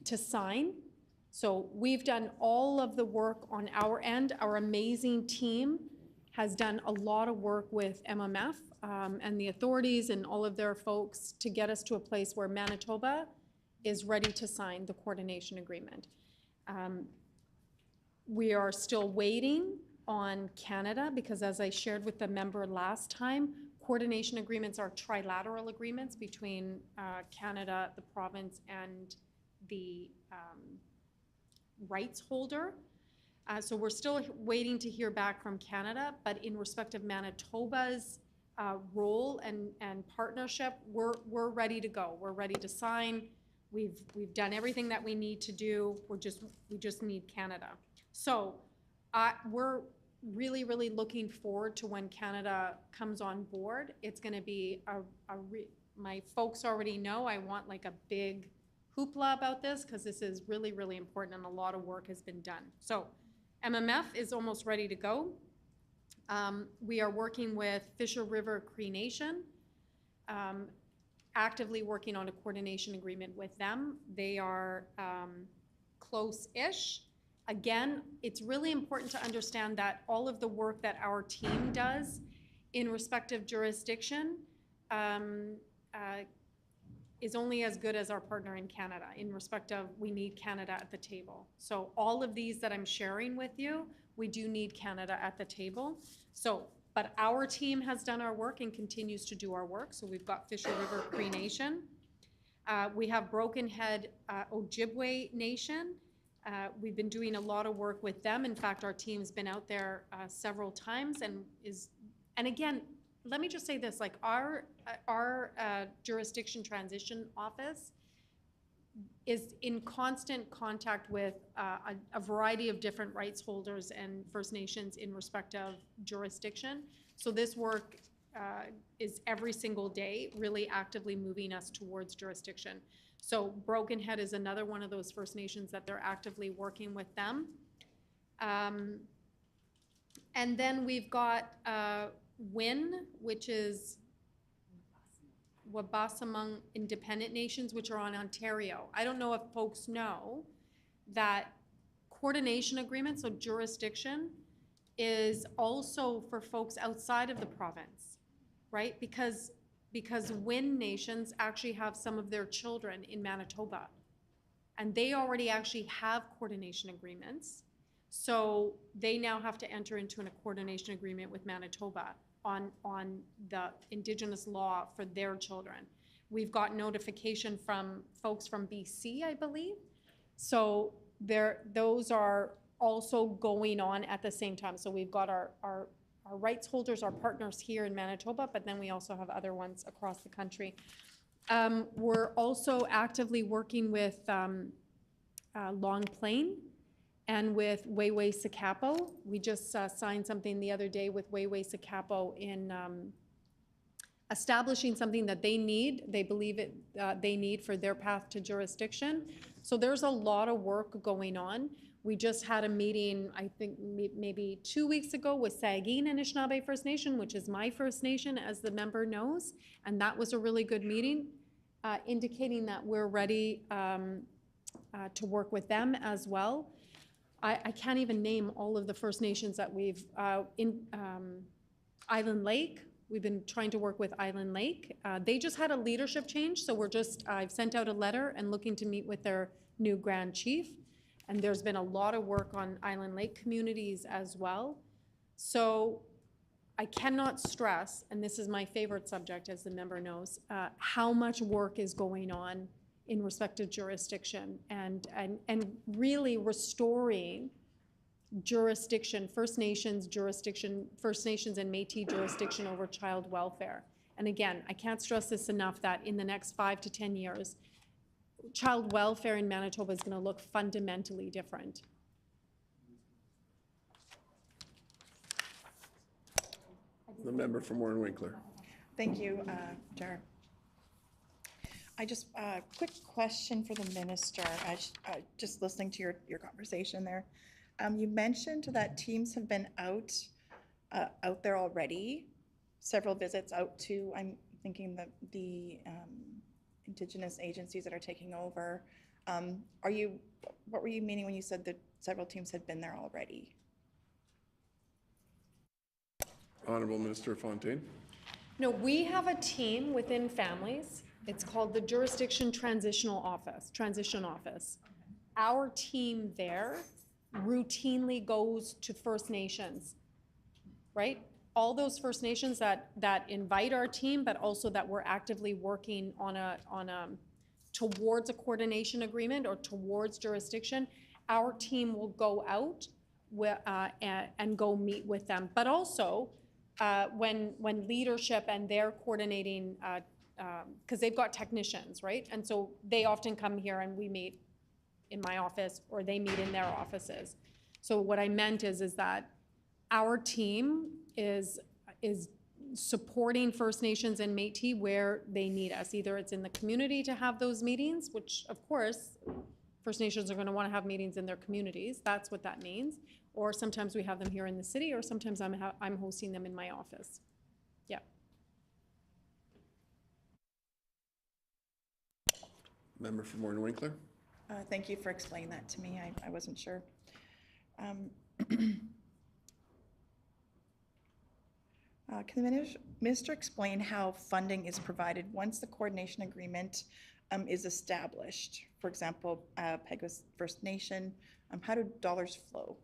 to sign. So we've done all of the work on our end. Our amazing team has done a lot of work with MMF and the authorities and all of their folks to get us to a place where Manitoba is ready to sign the coordination agreement. We are still waiting on Canada because, as I shared with the member last time, coordination agreements are trilateral agreements between Canada, the province, and the rights holder. So we're still waiting to hear back from Canada, but in respect of Manitoba's role and partnership, we're ready to go. We're ready to sign. We've done everything that we need to do. We just need Canada. So we're really, really looking forward to when Canada comes on board. It's going to be my folks already know I want like a big hoopla about this because this is really, really important and a lot of work has been done. So MMF is almost ready to go. We are working with Fisher River Cree Nation, actively working on a coordination agreement with them. They are close-ish. Again, it's really important to understand that all of the work that our team does in respective jurisdiction is only as good as our partner in Canada in respect of we need Canada at the table. So all of these that I'm sharing with you, we do need Canada at the table. So, but our team has done our work and continues to do our work. So we've got Fisher River Cree Nation. We have Broken Head Ojibwe Nation. We've been doing a lot of work with them. In fact, our team's been out there several times and again, let me just say this, like our jurisdiction transition office is in constant contact with a variety of different rights holders and First Nations in respect of jurisdiction. So this work is every single day really actively moving us towards jurisdiction. So Broken Head is another one of those First Nations that they're actively working with them. And then we've got WIN, which is Wabasamung Independent Nations, which are on Ontario. I don't know if folks know that coordination agreement, so jurisdiction, is also for folks outside of the province, right? Because WIN nations actually have some of their children in Manitoba, and they already actually have coordination agreements. So they now have to enter into a coordination agreement with Manitoba on the Indigenous law for their children. We've got notification from folks from BC, I believe. So those are also going on at the same time. So we've got our rights holders, our partners here in Manitoba, but then we also have other ones across the country. We're also actively working with Long Plain and with Wayway Sakapo. We just signed something the other day with Wayway Sakapo in establishing something that they need, they believe they need for their path to jurisdiction. So there's a lot of work going on. We just had a meeting, I think maybe 2 weeks ago with Sagin Anishinaabe First Nation, which is my First Nation, as the member knows, and that was a really good meeting, indicating that we're ready to work with them as well. I can't even name all of the First Nations that we've, Island Lake, we've been trying to work with Island Lake. They just had a leadership change, so I've sent out a letter and looking to meet with their new Grand Chief. And there's been a lot of work on Island Lake communities as well. So I cannot stress, and this is my favorite subject, as the member knows, how much work is going on in respect to jurisdiction and really restoring jurisdiction, First Nations jurisdiction, First Nations and Métis jurisdiction over child welfare. And again, I can't stress this enough that in the next 5 to 10 years, child welfare in Manitoba is going to look fundamentally different. The member from Warren Winkler. Thank you, Jar. I just, quick question for the minister, just listening to your conversation there. You mentioned that teams have been out there already, several visits out to, I'm thinking the Indigenous agencies that are taking over. What were you meaning when you said that several teams had been there already? Honorable Minister Fontaine. No, we have a team within families. It's called the Jurisdiction Transition Office. Our team there routinely goes to First Nations, right? All those First Nations that invite our team, but also that we're actively working on towards a coordination agreement or towards jurisdiction, our team will go out and go meet with them. But also, when leadership and they're coordinating, because they've got technicians, right? And so they often come here and we meet in my office or they meet in their offices. So what I meant is that our team is supporting First Nations and Métis where they need us. Either it's in the community to have those meetings, which of course First Nations are going to want to have meetings in their communities. That's what that means. Or sometimes we have them here in the city, or sometimes I'm hosting them in my office. Yeah. Member from Warren Winkler. Thank you for explaining that to me. I wasn't sure. Can the minister explain how funding is provided once the coordination agreement is established? For example, Peguis First Nation, how do dollars flow?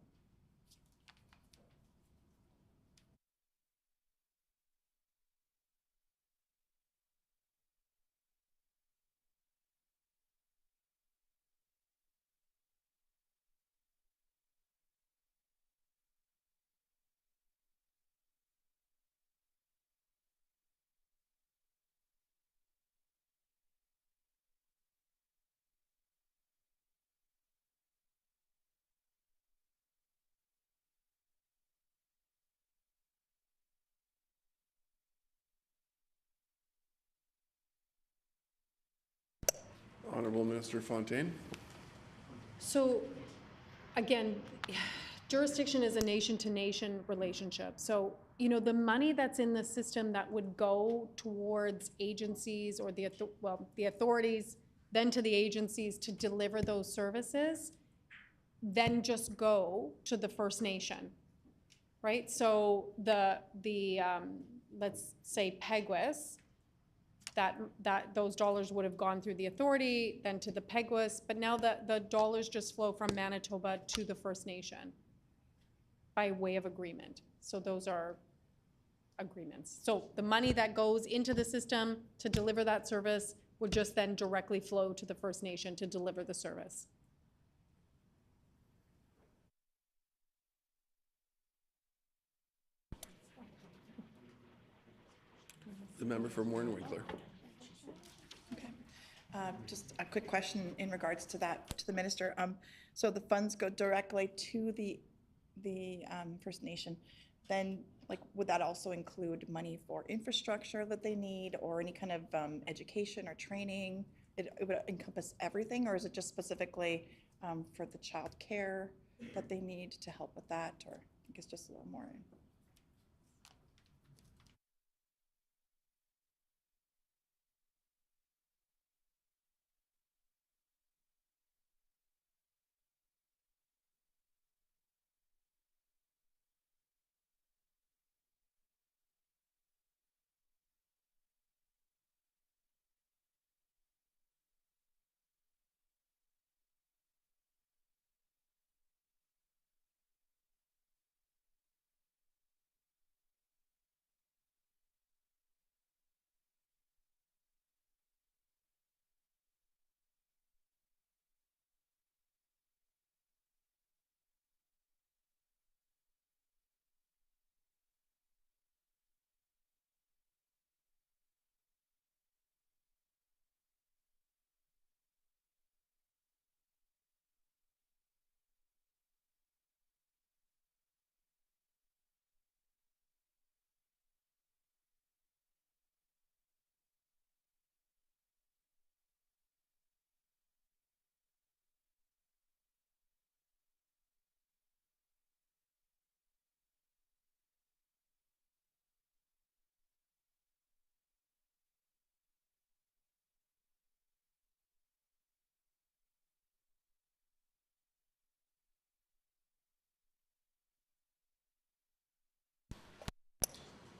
Honorable Minister Fontaine. So, again, jurisdiction is a nation-to-nation relationship. So, you know, the money that's in the system that would go towards agencies or the authorities, then to the agencies to deliver those services, then just go to the First Nation, right? So let's say Peguis, those dollars would have gone through the authority, then to the Peguis, but now the dollars just flow from Manitoba to the First Nation by way of agreement. So those are agreements. So the money that goes into the system to deliver that service would just then directly flow to the First Nation to deliver the service. The member for Warren-Winkler. Okay. Just a quick question in regards to that, to the minister. So the funds go directly to the First Nation. Then, like, would that also include money for infrastructure that they need, or any kind of education or training? It would encompass everything, or is it just specifically for the child care that they need to help with that, or I guess just a little more?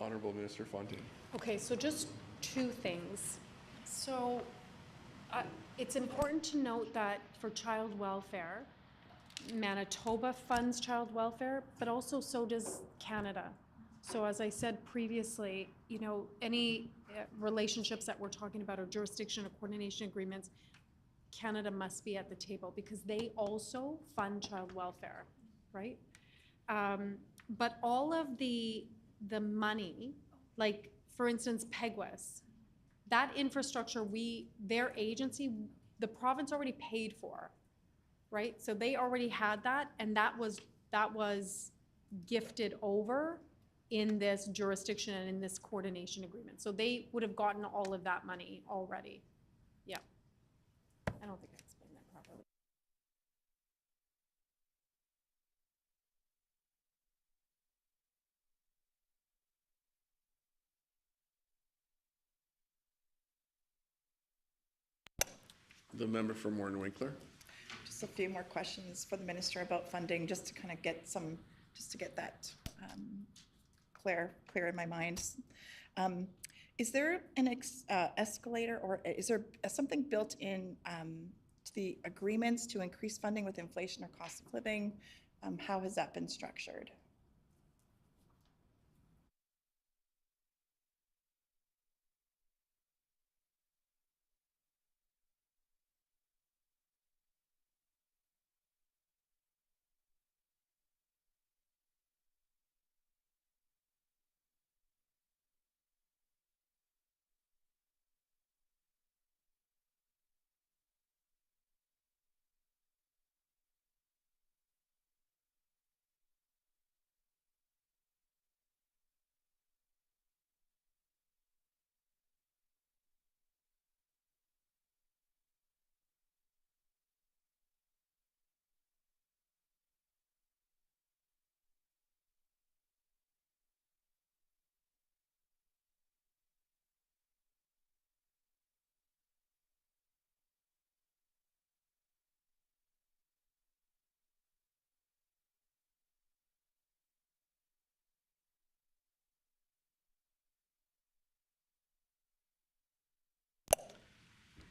Honorable Minister Fontaine. Okay, so just two things. So it's important to note that for child welfare, Manitoba funds child welfare, but also so does Canada. So as I said previously, you know, any relationships that we're talking about or jurisdiction or coordination agreements, Canada must be at the table because they also fund child welfare, right? But all of the money, like for instance, Peguis, that infrastructure, their agency, the province already paid for, right? So they already had that, and that was gifted over in this jurisdiction and in this coordination agreement. So they would have gotten all of that money already. Yeah. I don't think I explained that properly. The member for Warren-Winkler. Just a few more questions for the minister about funding, just to kind of get some, just to get that clear in my mind. Is there an escalator, or is there something built in to the agreements to increase funding with inflation or cost of living? How has that been structured?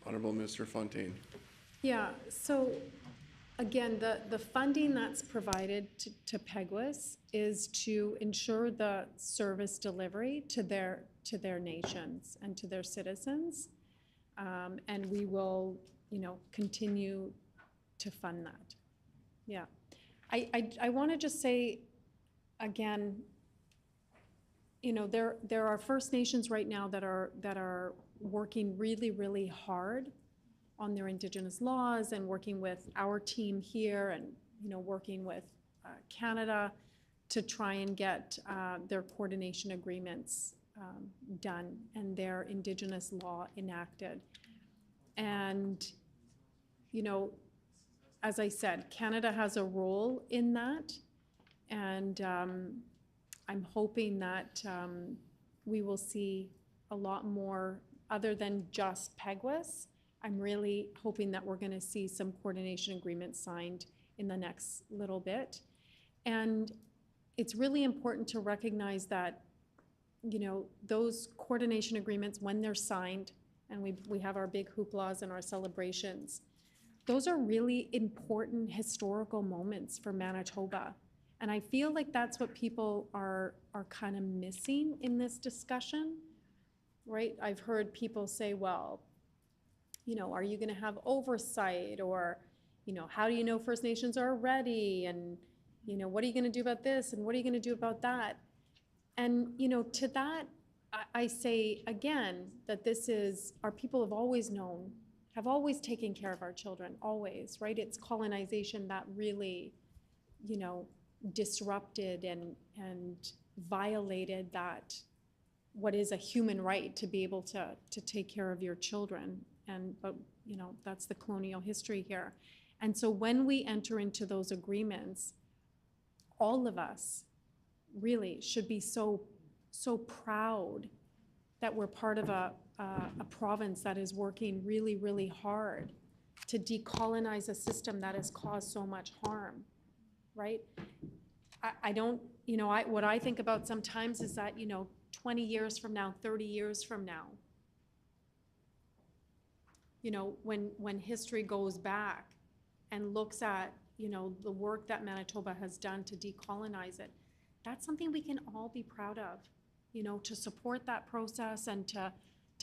Honorable Minister Fontaine. Yeah, so again, the funding that's provided to PEGWIS is to ensure the service delivery to their nations and to their citizens. And we will, continue to fund that. Yeah. I want to just say, again, there are First Nations right now that are working really, really hard on their Indigenous laws and working with our team here and, working with Canada to try and get their coordination agreements done and their Indigenous law enacted. And, as I said, Canada has a role in that. And I'm hoping that we will see a lot more other than just PEGWIS. I'm really hoping that we're going to see some coordination agreements signed in the next little bit. And it's really important to recognize that, those coordination agreements, when they're signed, and we have our big hooplas and our celebrations, those are really important historical moments for Manitoba. And I feel like that's what people are kind of missing in this discussion, right? I've heard people say, well, are you going to have oversight? Or, how do you know First Nations are ready? And, what are you going to do about this? And what are you going to do about that? And, to that, I say again that this is, our people have always known, have always taken care of our children, always, right? It's colonization that really, disrupted and violated that, what is a human right to be able to take care of your children. But that's the colonial history here. And so when we enter into those agreements, all of us really should be so proud that we're part of a province that is working really, really hard to decolonize a system that has caused so much harm, right? I don't, what I think about sometimes is that, 20 years from now, 30 years from now, when history goes back and looks at, the work that Manitoba has done to decolonize it, that's something we can all be proud of, to support that process and to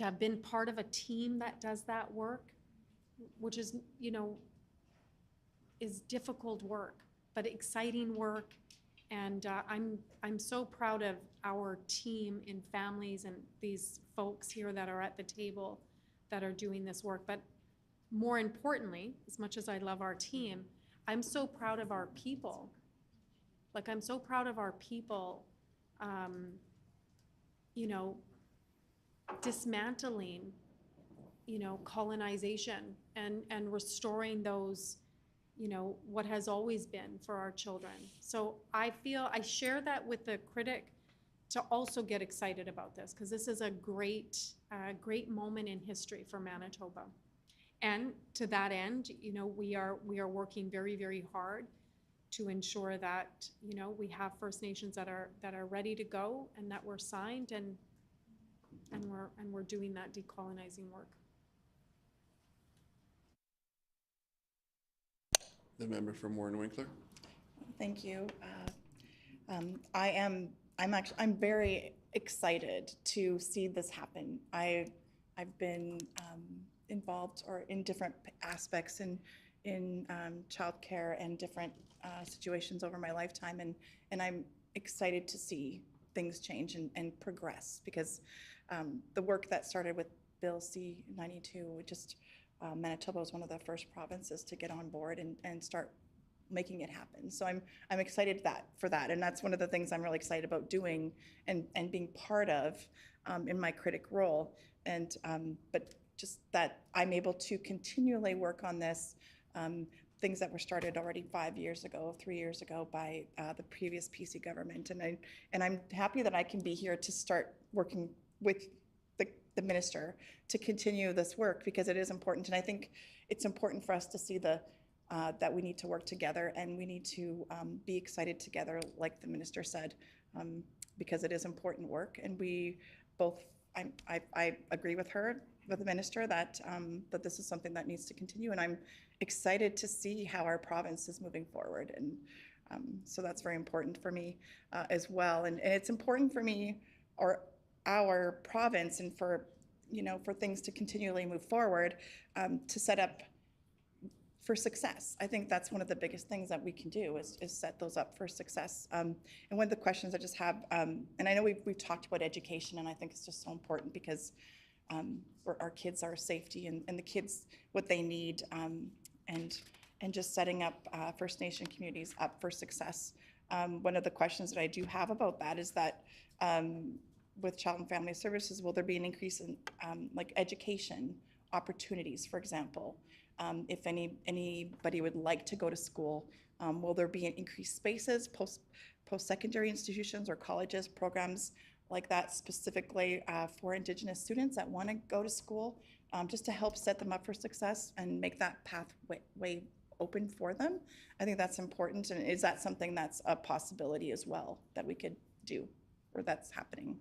have been part of a team that does that work, which is, is difficult work, but exciting work. And I'm so proud of our team in families and these folks here that are at the table that are doing this work. But more importantly, as much as I love our team, I'm so proud of our people. Like, I'm so proud of our people, dismantling, colonization and restoring those, what has always been for our children. So I share that with the critic to also get excited about this, because this is a great moment in history for Manitoba. And to that end, we are working very, very hard to ensure that, you know, we have First Nations that are ready to go and that we're signed and we're doing that decolonizing work. The member from Warren Winkler. Thank you. I'm very excited to see this happen. I've been involved or in different aspects in childcare and different situations over my lifetime, and I'm excited to see things change and progress, because the work that started with Bill C-92, just Manitoba was one of the first provinces to get on board and start making it happen. So I'm excited for that, and that's one of the things I'm really excited about doing and being part of in my critic role. And but just that I'm able to continually work on this, things that were started already 5 years ago, 3 years ago by the previous PC government, and I'm happy that I can be here to start working with the minister to continue this work, because it is important, and I think it's important for us to see that we need to work together, and we need to be excited together, like the minister said, because it is important work, and we both, I agree with her, with the minister, that that this is something that needs to continue, and I'm excited to see how our province is moving forward, and so that's very important for me as well, and it's important for me, or our province, and for, you know, for things to continually move forward, to set up for success. I think that's one of the biggest things that we can do is set those up for success. And one of the questions I just have, and I know we've talked about education, and I think it's just so important, because for our kids, our safety, and the kids, what they need, and just setting up First Nation communities up for success. One of the questions that I do have about that is that with Child and Family Services, will there be an increase in like education opportunities, for example? If anybody would like to go to school, will there be an increased spaces, post-secondary institutions or colleges, programs like that specifically for Indigenous students that want to go to school, just to help set them up for success and make that pathway open for them? I think that's important. And is that something that's a possibility as well that we could do, or that's happening?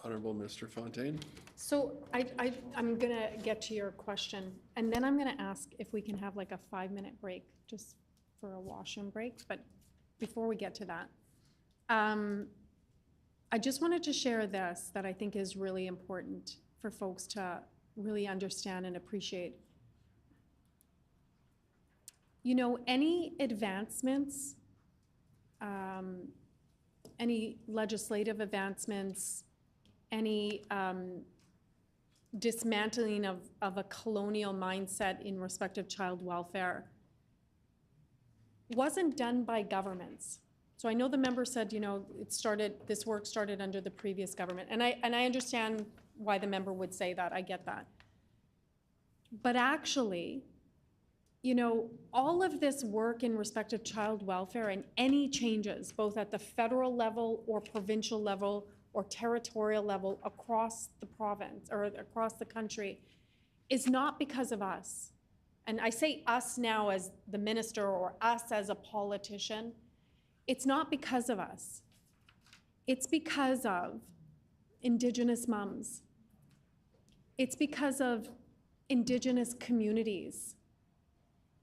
Honorable Mr. Fontaine. So I'm gonna get to your question, and then I'm gonna ask if we can have like a 5-minute break, just for a washroom break. But before we get to that, I just wanted to share this that I think is really important for folks to really understand and appreciate. You know, any advancements, any legislative advancements, any dismantling of a colonial mindset in respect of child welfare wasn't done by governments. So I know the member said, you know, this work started under the previous government, and I understand why the member would say that. I get that. But actually, you know, all of this work in respect of child welfare and any changes, both at the federal level or provincial level or territorial level across the province or across the country, is not because of us. And I say us now as the minister or us as a politician. It's not because of us. It's because of Indigenous moms. It's because of Indigenous communities.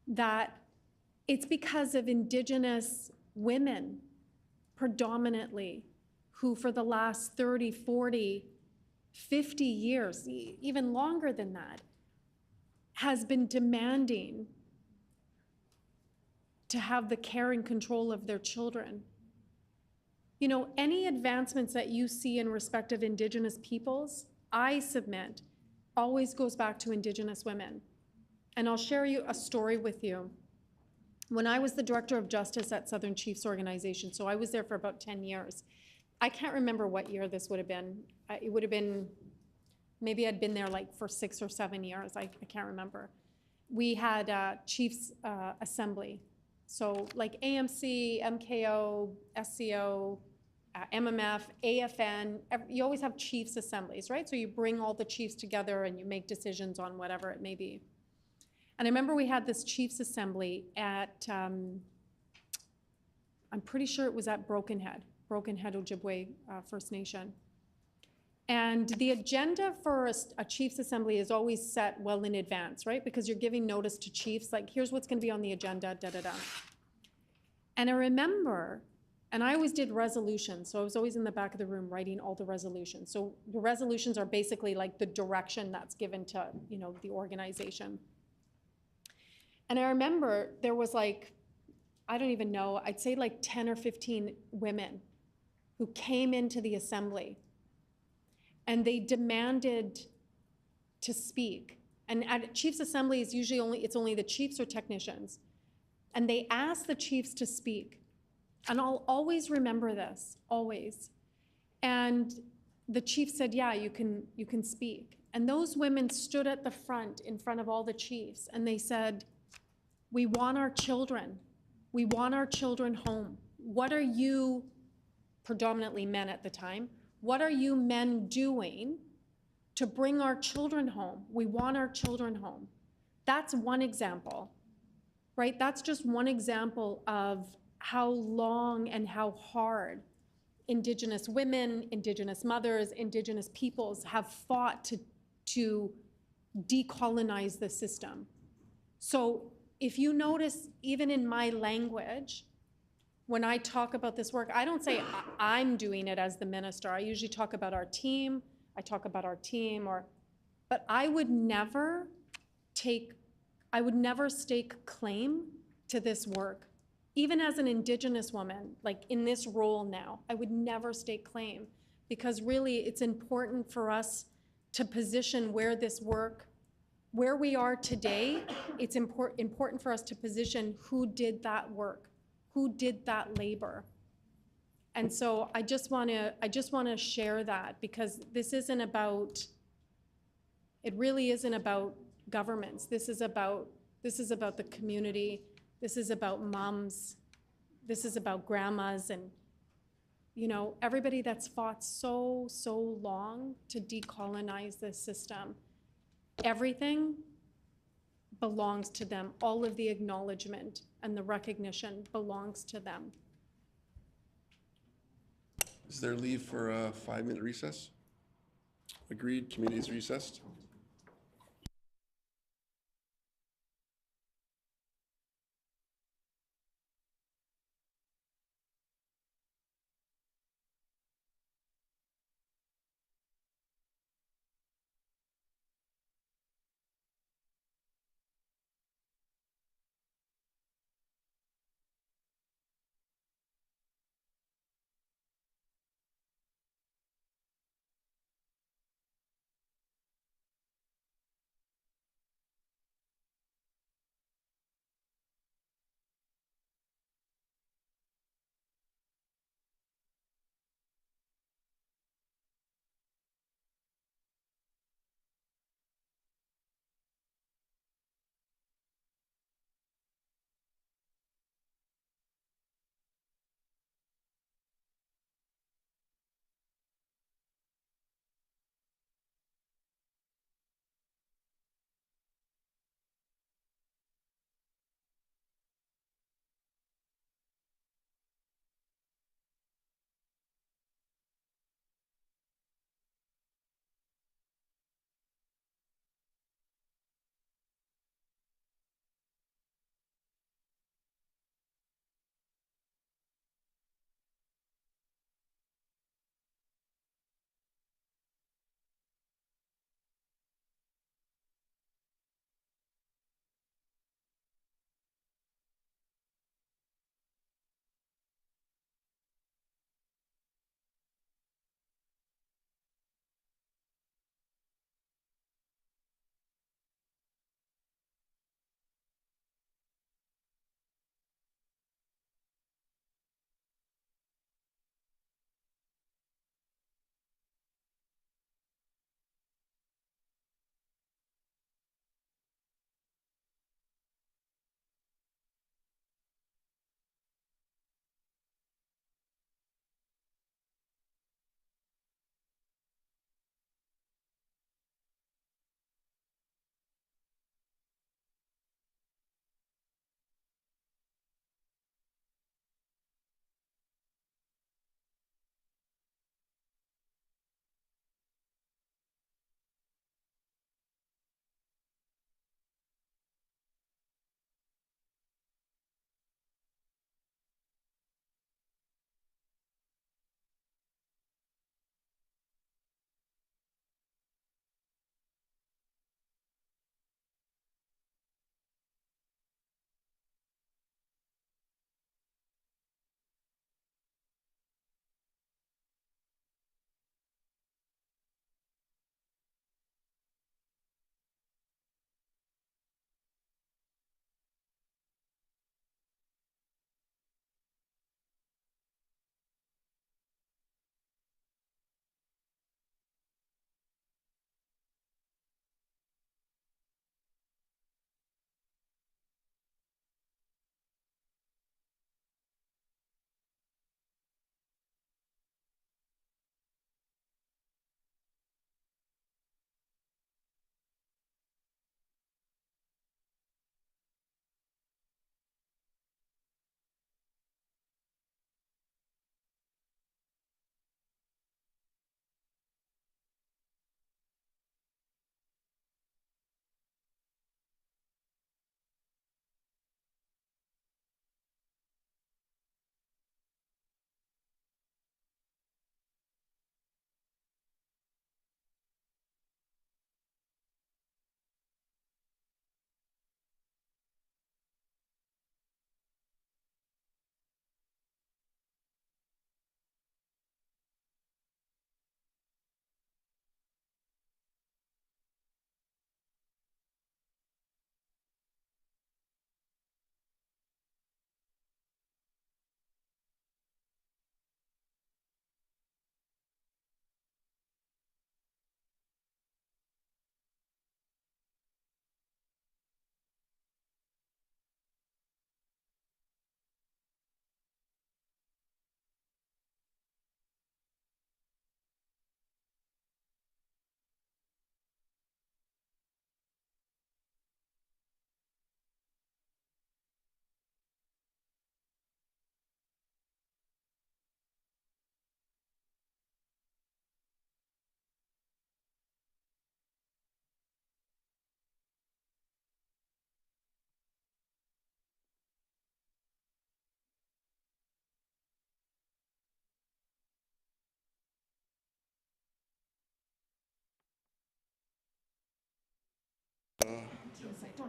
That it's because of Indigenous women, predominantly, who for the last 30, 40, 50 years, even longer than that, has been demanding to have the care and control of their children. You know, any advancements that you see in respect of Indigenous peoples, I submit, always goes back to Indigenous women. And I'll share a story with you. When I was the Director of Justice at Southern Chiefs Organization, so I was there for about 10 years. I can't remember what year this would have been. It would have been, maybe I'd been there like for 6 or 7 years. I can't remember. We had Chiefs Assembly. So like AMC, MKO, SCO, MMF, AFN, you always have Chiefs Assemblies, right? So you bring all the chiefs together and you make decisions on whatever it may be. And I remember we had this Chiefs Assembly at I'm pretty sure it was at Broken Head Ojibwe First Nation. And the agenda for a chiefs assembly is always set well in advance, right? Because you're giving notice to chiefs, like, here's what's gonna be on the agenda, da-da-da. And I remember, and I always did resolutions, so I was always in the back of the room writing all the resolutions. So the resolutions are basically like the direction that's given to, you know, the organization. And I remember there was like, I don't even know, I'd say like 10 or 15 women who came into the assembly and they demanded to speak. And at chiefs assembly, it's usually it's only the chiefs or technicians. And they asked the chiefs to speak. And I'll always remember this, always. And the chief said, yeah, you can speak. And those women stood at the front, in front of all the chiefs, and they said, we want our children. We want our children home. What are you, predominantly men at the time, what are you men doing to bring our children home? We want our children home. That's one example, right? That's just one example of how long and how hard Indigenous women, Indigenous mothers, Indigenous peoples have fought to decolonize the system. So if you notice, even in my language, when I talk about this work, I don't say I'm doing it as the minister. I usually talk about our team. I talk about our team, but I would never stake claim to this work. Even as an Indigenous woman, like in this role now, I would never stake claim, because really it's important for us to position where this work, where we are today. It's important for us to position who did that work, who did that labor. And so I just want to share that, because this isn't about, it really isn't about governments. This is about the community. This is about moms. This is about grandmas and, you know, everybody that's fought so long to decolonize this system. Everything belongs to them. All of the acknowledgement and the recognition belongs to them. Is there leave for a 5-minute recess? Agreed, committee is recessed.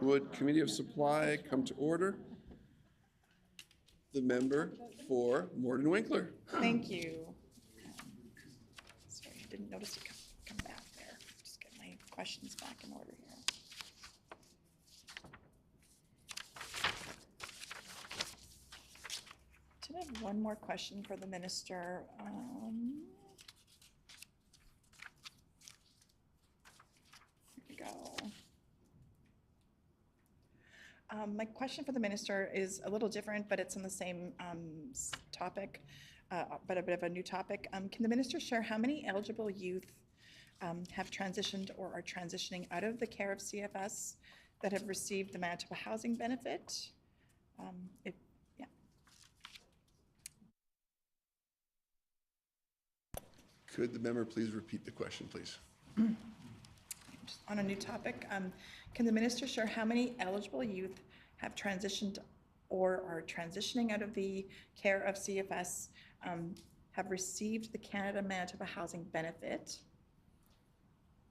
Would Committee of Supply come to order? The member for Morton Winkler. Thank you. Sorry, I didn't notice it come back there. Just get my questions back in order here. Did have one more question for the minister. Here we go. My question for the minister is a little different, but it's on the same topic, but a bit of a new topic. Can the minister share how many eligible youth have transitioned or are transitioning out of the care of CFS that have received the Manitoba Housing Benefit? Yeah. Could the member please repeat the question, please? Just on a new topic, can the minister share how many eligible youth have transitioned or are transitioning out of the care of CFS, have received the Canada Manitoba Housing Benefit?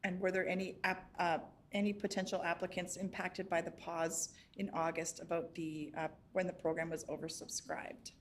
And were there any potential applicants impacted by the pause in August about the when the program was oversubscribed?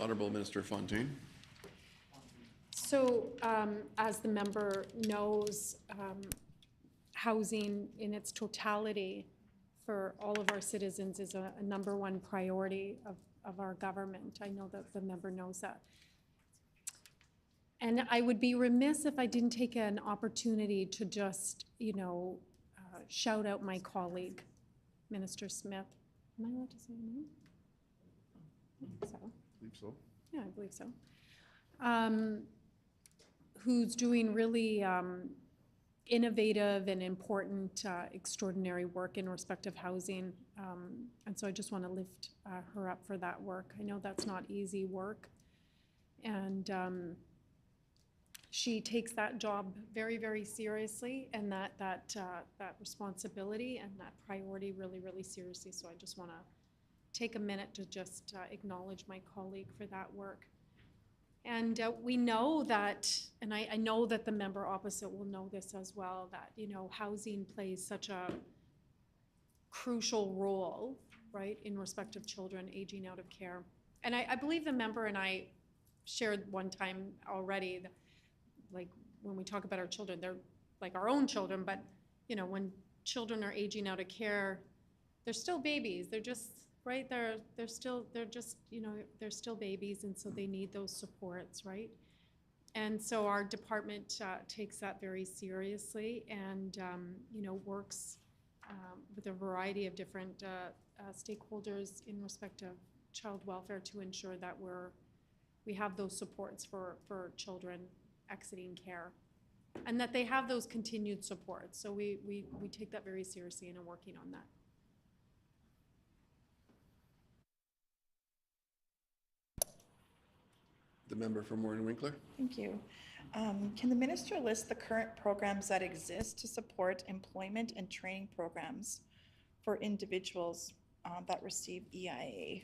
Honourable Minister Fontaine. So, as the member knows, housing in its totality for all of our citizens is a number one priority of our government. I know that the member knows that. And I would be remiss if I didn't take an opportunity to just, shout out my colleague, Minister Smith. Am I allowed to say her name? I think so. I believe so. Yeah, I believe so. Who's doing really innovative and important, extraordinary work in respect of housing. And so I just want to lift her up for that work. I know that's not easy work. And she takes that job very, very seriously, and that responsibility and that priority really, really seriously. So I just want to take a minute to just acknowledge my colleague for that work. And we know that, and I know that the member opposite will know this as well, that, housing plays such a crucial role, right, in respect of children aging out of care. And I believe the member and I shared one time already, like when we talk about our children, they're like our own children, but, when children are aging out of care, they're still babies. They're just, right? They're still babies, and so they need those supports, right? And so our department takes that very seriously and, works with a variety of different stakeholders in respect of child welfare to ensure that we have those supports for children exiting care, and that they have those continued supports. So we take that very seriously and are working on that. The member for Morton Winkler. Thank you. Can the minister list the current programs that exist to support employment and training programs for individuals that receive EIA?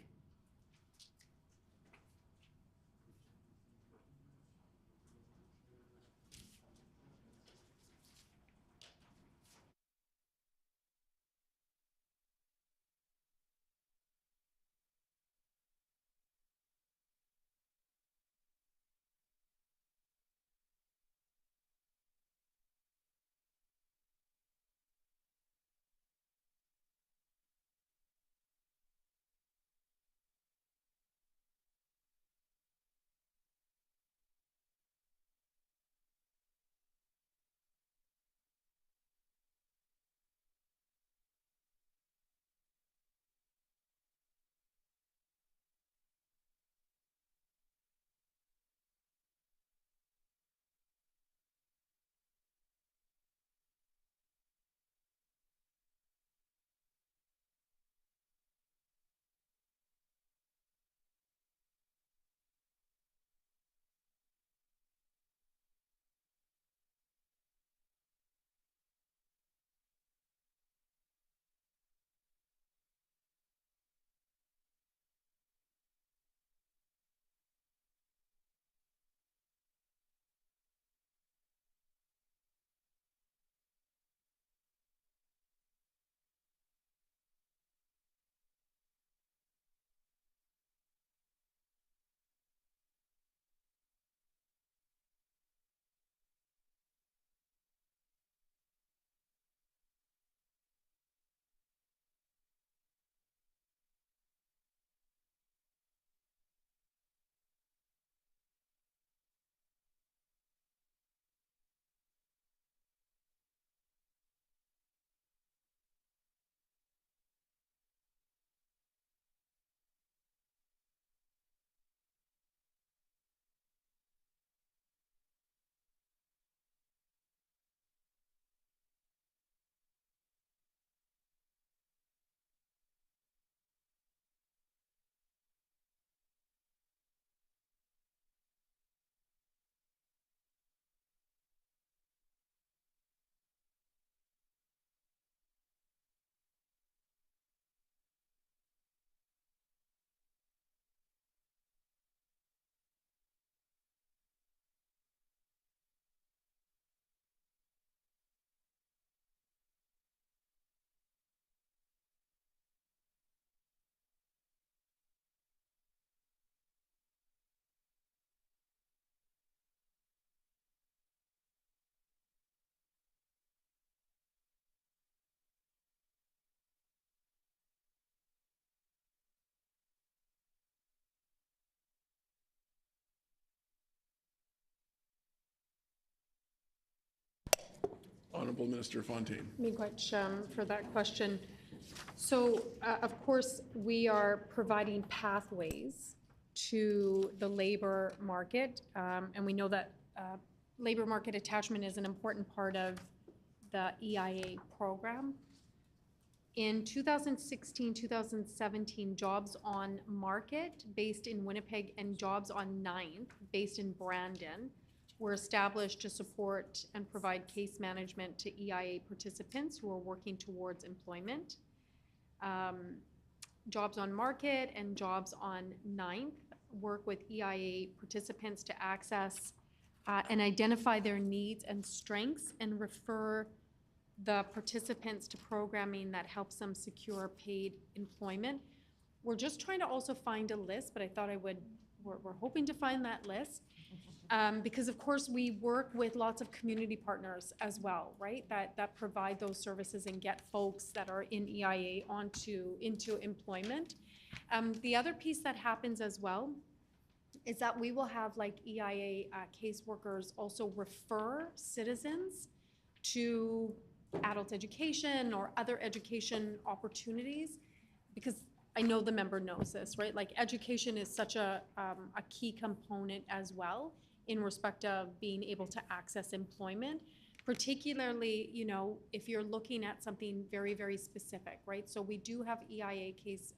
Honorable Minister Fontaine. Miigwech, for that question. So, of course, we are providing pathways to the labor market, and we know that labor market attachment is an important part of the EIA program. In 2016, 2017, Jobs on Market, based in Winnipeg, and Jobs on 9th, based in Brandon, were established to support and provide case management to EIA participants who are working towards employment. Jobs on Market and Jobs on 9th work with EIA participants to access and identify their needs and strengths and refer the participants to programming that helps them secure paid employment. We're just trying to also find a list, but I thought we're hoping to find that list. Because of course we work with lots of community partners as well, right? That provide those services and get folks that are in EIA into employment. The other piece that happens as well is that we will have like EIA caseworkers also refer citizens to adult education or other education opportunities, because I know the member knows this, right? Like education is such a key component as well in respect of being able to access employment, particularly, you know, if you're looking at something very, very specific, right? So we do have EIA case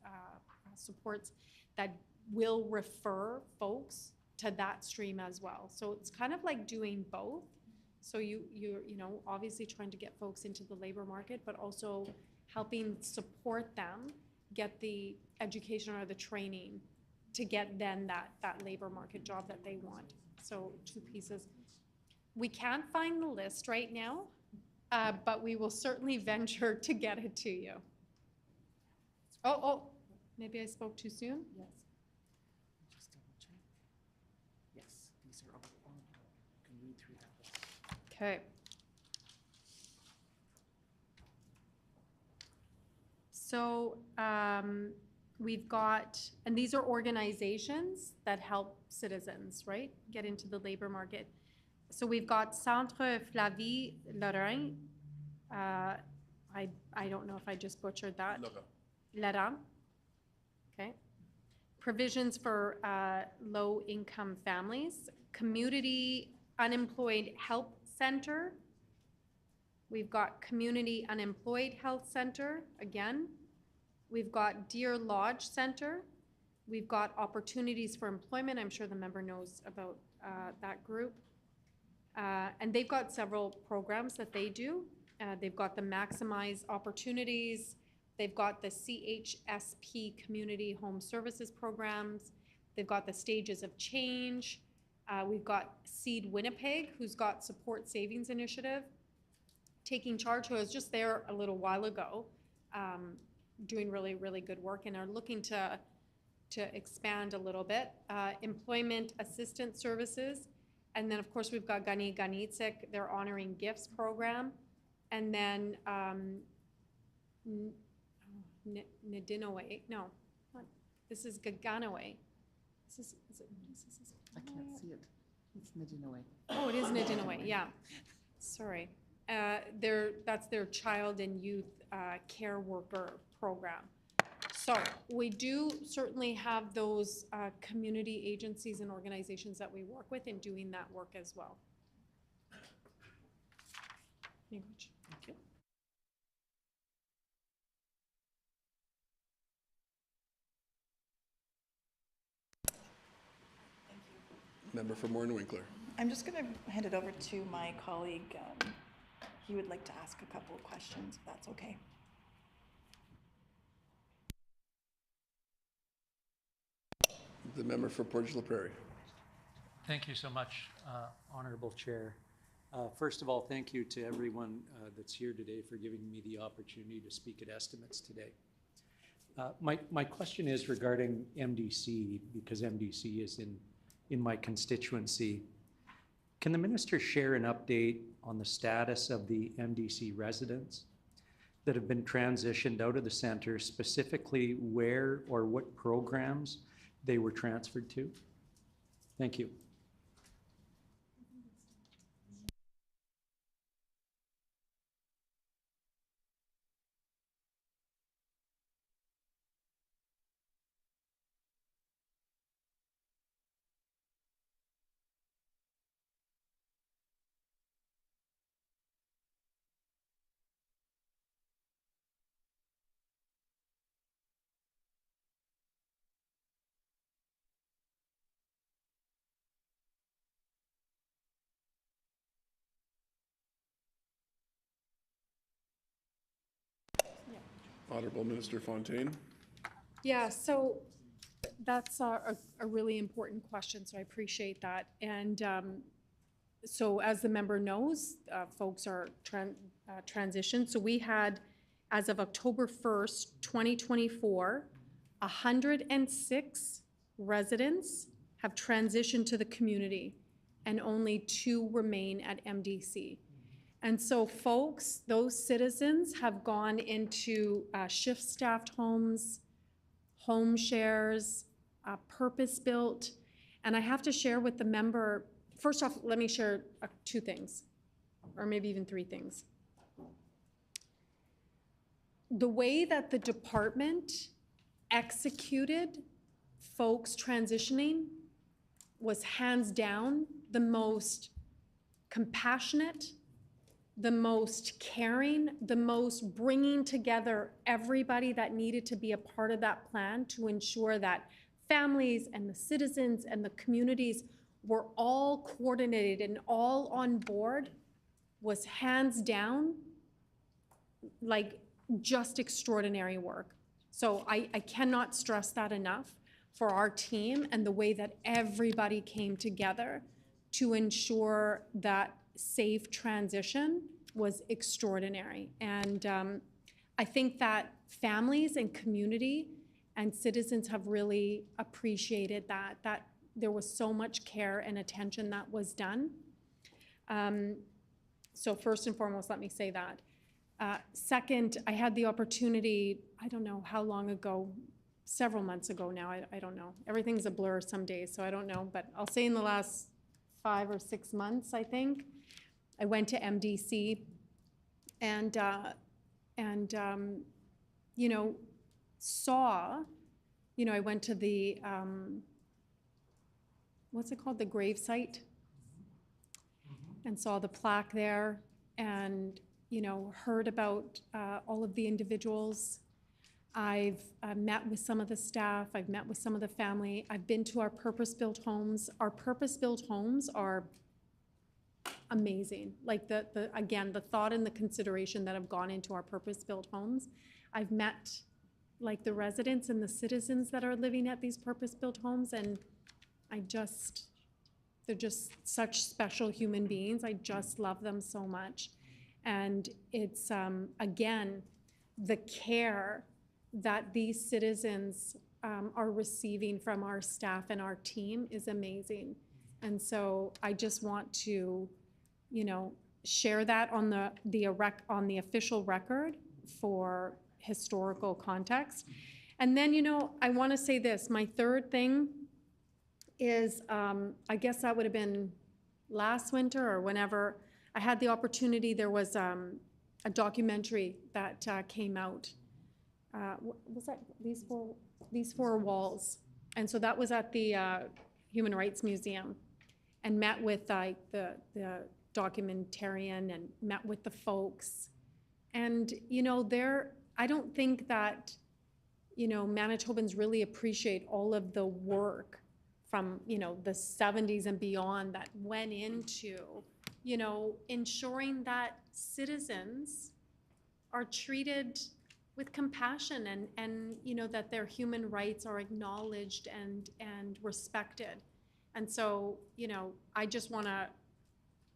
supports that will refer folks to that stream as well. So it's kind of like doing both. So you're obviously trying to get folks into the labor market, but also helping support them get the education or the training to get then that labor market job that they want. So two pieces. We can't find the list right now, but we will certainly venture to get it to you. Oh, maybe I spoke too soon? Yes. Just double check. Yes, these are all on. You can read through that list. Okay. So we've got, and these are organizations that help citizens, right, get into the labor market. So we've got Centre Flavie Lorrain. I don't know if I just butchered that. Laurent. Okay. Provisions for low-income families. Community Unemployed Help Center. We've got Community Unemployed Health Center, again. We've got Deer Lodge Center. We've got Opportunities for Employment. I'm sure the member knows about that group. And they've got several programs that they do. They've got the Maximize Opportunities. They've got the CHSP Community Home Services Programs. They've got the Stages of Change. We've got Seed Winnipeg, who's got Support Savings Initiative. Taking Charge, who was just there a little while ago, doing really, really good work and are looking to expand a little bit. Employment Assistance Services. And then, of course, we've got Gani Ganitsik, their Honoring Gifts program. And then Nadinaway, no, this is Gaganaway. I can't see it. It's Nijinaway. Oh, it is Nadinaway, yeah. Sorry. That's their child and youth care worker program. So we do certainly have those community agencies and organizations that we work with in doing that work as well. Thank you. Member for Morton Winkler. I'm just going to hand it over to my colleague. He would like to ask a couple of questions, if that's okay. The member for Portage La Prairie. Thank you so much, Honorable Chair. First of all, thank you to everyone that's here today for giving me the opportunity to speak at Estimates today. My question is regarding MDC, because MDC is in my constituency. Can the minister share an update on the status of the MDC residents that have been transitioned out of the center, specifically where or what programs they were transferred to? Thank you. Honorable Minister Fontaine. Yeah, so that's a really important question, so I appreciate that. And so as the member knows, folks are transitioned. So we had, as of October 1st, 2024, 106 residents have transitioned to the community, and only 2 remain at MDC. And so folks, those citizens have gone into shift-staffed homes, home shares, purpose-built. And I have to share with the member, first off, let me share 2 things, or maybe even 3 things. The way that the department executed folks transitioning was hands down the most compassionate, the most caring, the most bringing together everybody that needed to be a part of that plan to ensure that families and the citizens and the communities were all coordinated and all on board, was hands down, like, just extraordinary work. So I cannot stress that enough for our team and the way that everybody came together to ensure that safe transition was extraordinary. And I think that families and community and citizens have really appreciated that there was so much care and attention that was done. So first and foremost, let me say that. Second, I had the opportunity, I don't know how long ago, several months ago now, I don't know. Everything's a blur some days, so I don't know, but I'll say in the last 5 or 6 months, I think, I went to MDC and you know, saw, you know, I went to the, what's it called, the grave site, and saw the plaque there, and, you know, heard about all of the individuals. I've met with some of the staff, I've met with some of the family, I've been to our purpose-built homes. Our purpose-built homes are amazing. Like again, the thought and the consideration that have gone into our purpose-built homes. I've met like the residents and the citizens that are living at these purpose-built homes, and they're just such special human beings. I just love them so much. And it's, again, the care that these citizens are receiving from our staff and our team is amazing. And so I just want to, you know, share that on the official record for historical context. And then, you know, I want to say this, my third thing is, I guess that would have been last winter or whenever, I had the opportunity, there was a documentary that came out. Was that These Four Walls? And so that was at the Human Rights Museum, and met with the documentarian and met with the folks. And, you know, I don't think that, you know, Manitobans really appreciate all of the work from, you know, the 70s and beyond that went into, you know, ensuring that citizens are treated with compassion and you know, that their human rights are acknowledged and respected. And so, you know, I just want to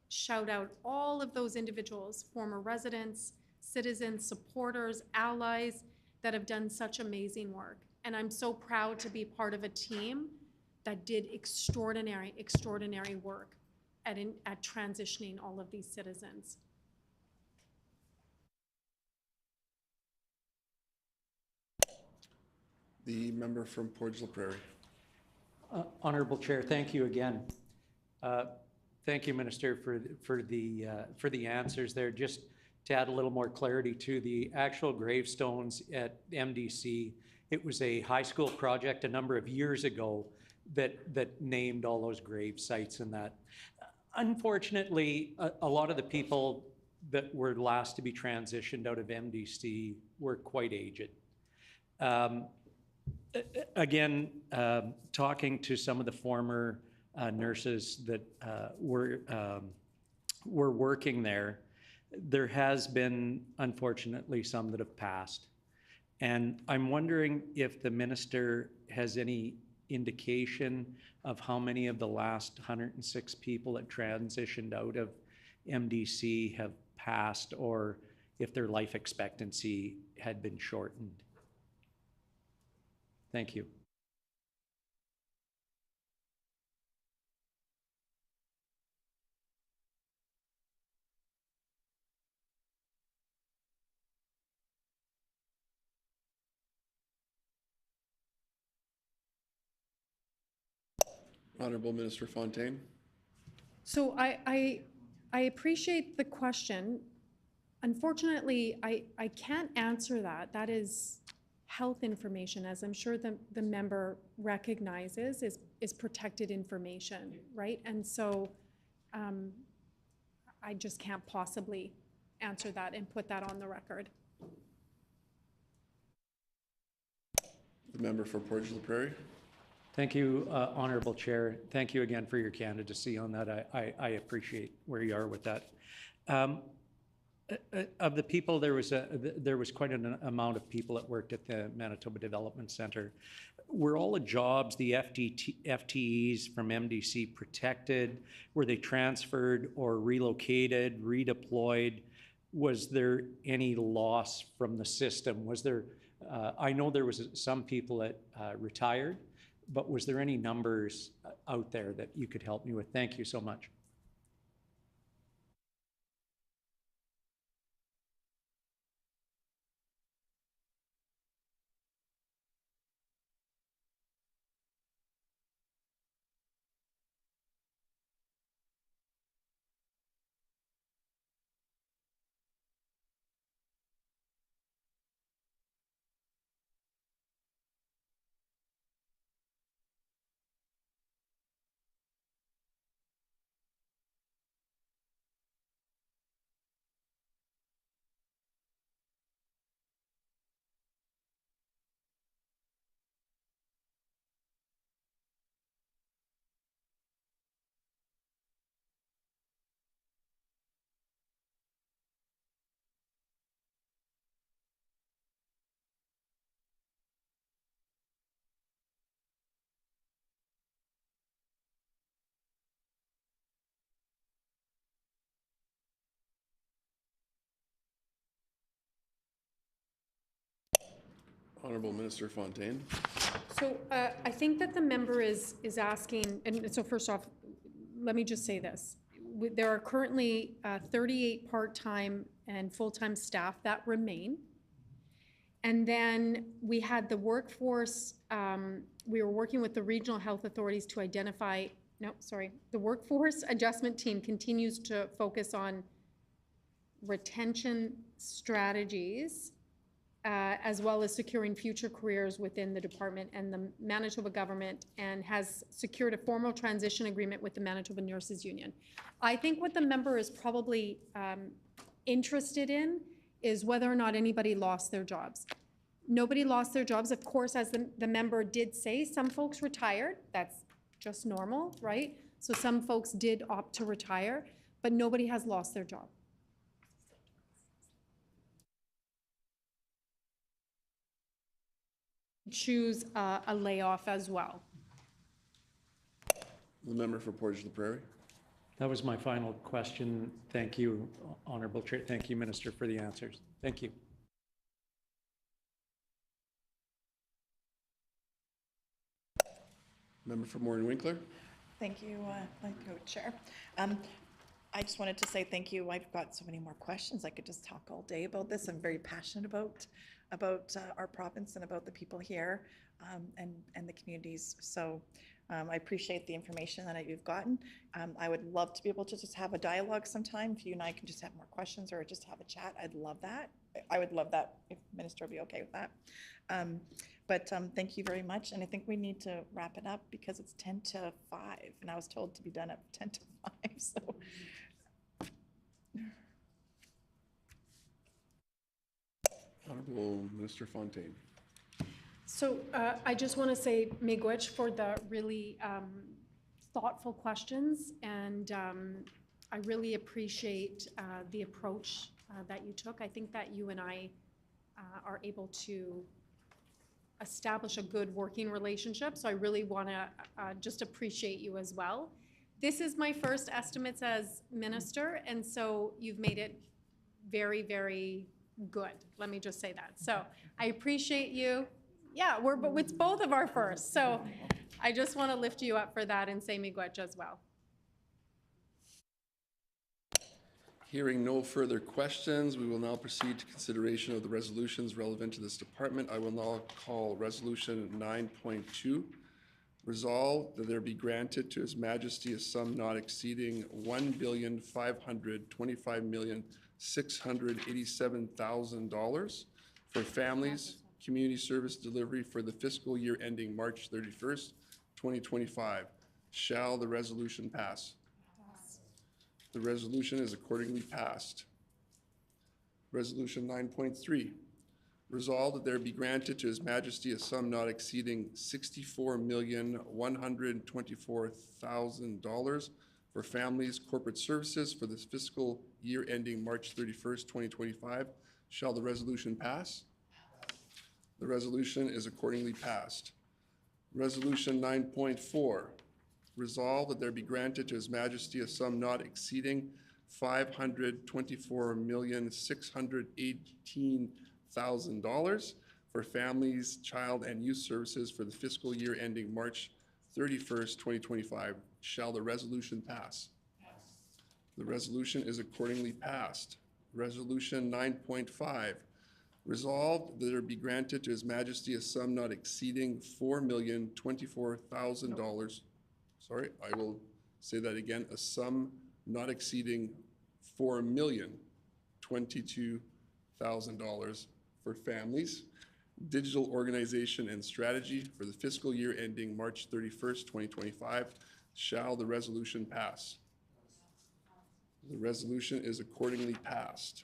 shout out all of those individuals, former residents, citizens, supporters, allies that have done such amazing work. And I'm so proud to be part of a team that did extraordinary, extraordinary work at transitioning all of these citizens. The member from Portage La Prairie. Honorable Chair, thank you again. Thank you, Minister, for the answers there. Just to add a little more clarity to the actual gravestones at MDC, it was a high school project a number of years ago that named all those grave sites and that. Unfortunately, a lot of the people that were last to be transitioned out of MDC were quite aged. Again, talking to some of the former nurses that were working there, there has been, unfortunately, some that have passed. And I'm wondering if the minister has any indication of how many of the last 106 people that transitioned out of MDC have passed, or if their life expectancy had been shortened. Thank you. Honorable Minister Fontaine. So I appreciate the question. Unfortunately, I can't answer that. That is health information, as I'm sure the member recognizes, is protected information, right? And so I just can't possibly answer that and put that on the record. The member for Portage la Prairie. Thank you, Honorable Chair. Thank you again for your candidacy on that. I appreciate where you are with that. Of the people, there was quite an amount of people that worked at the Manitoba Development Center. Were all the jobs, the FTEs from MDC protected? Were they transferred or relocated, redeployed? Was there any loss from the system? Was there, I know there was some people that retired, but was there any numbers out there that you could help me with? Thank you so much. Honorable Minister Fontaine. So I think that the member is asking, and so first off, let me just say this. There are currently 38 part-time and full-time staff that remain. And then we had the workforce, we were working with the regional health authorities to identify, the workforce adjustment team continues to focus on retention strategies as well as securing future careers within the department and the Manitoba government, and has secured a formal transition agreement with the Manitoba Nurses Union. I think what the member is probably interested in is whether or not anybody lost their jobs. Nobody lost their jobs. Of course, as the member did say, some folks retired. That's just normal, right? So some folks did opt to retire, but nobody has lost their job. Choose a layoff as well. The member for Portage la Prairie. That was my final question. Thank you, Honorable Chair. Thank you, Minister, for the answers. Thank you. Member for Morton Winkler. Thank you, Chair. I just wanted to say thank you. I've got so many more questions. I could just talk all day about this. I'm very passionate about our province and about the people here and the communities. So I appreciate the information that you've gotten. I would love to be able to just have a dialogue sometime. If you and I can just have more questions or just have a chat, I'd love that. I would love that if Minister would be okay with that. But thank you very much. And I think we need to wrap it up because it's 10 to 5 and I was told to be done at 10 to 5. So. Honorable Minister Fontaine. So I just want to say miigwech for the really thoughtful questions, and I really appreciate the approach that you took. I think that you and I are able to establish a good working relationship. So I really want to just appreciate you as well. This is my first estimates as minister, and so you've made it very, very good. Let me just say that. So I appreciate you. Yeah, but it's both of our first. So I just want to lift you up for that and say miigwech as well. Hearing no further questions, we will now proceed to consideration of the resolutions relevant to this department. I will now call Resolution 9.2. Resolve that there be granted to His Majesty a sum not exceeding $1,525,687,000 for families, community service delivery for the fiscal year ending March 31st, 2025. Shall the resolution pass? The resolution is accordingly passed. Resolution 9.3. Resolved that there be granted to His Majesty a sum not exceeding $64,124,000 for families, corporate services for this fiscal year ending March 31st, 2025. Shall the resolution pass? The resolution is accordingly passed. Resolution 9.4. Resolved that there be granted to His Majesty a sum not exceeding $524,618,000 for families, child, and youth services for the fiscal year ending March 31st, 2025. Shall the resolution pass? The resolution is accordingly passed. Resolution 9.5. Resolved that there be granted to His Majesty a sum not exceeding $4,024,000. Sorry, I will say that again, a sum not exceeding $4,022,000 for families, digital organization and strategy for the fiscal year ending March 31st, 2025. Shall the resolution pass? The resolution is accordingly passed.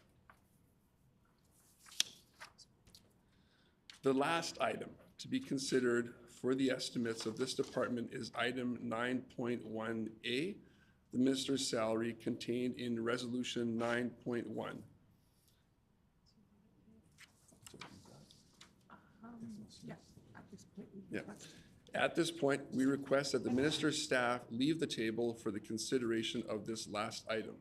The last item to be considered for the estimates of this department is item 9.1A, the minister's salary contained in resolution 9.1. Yeah. At this point, we request that the minister's staff leave the table for the consideration of this last item.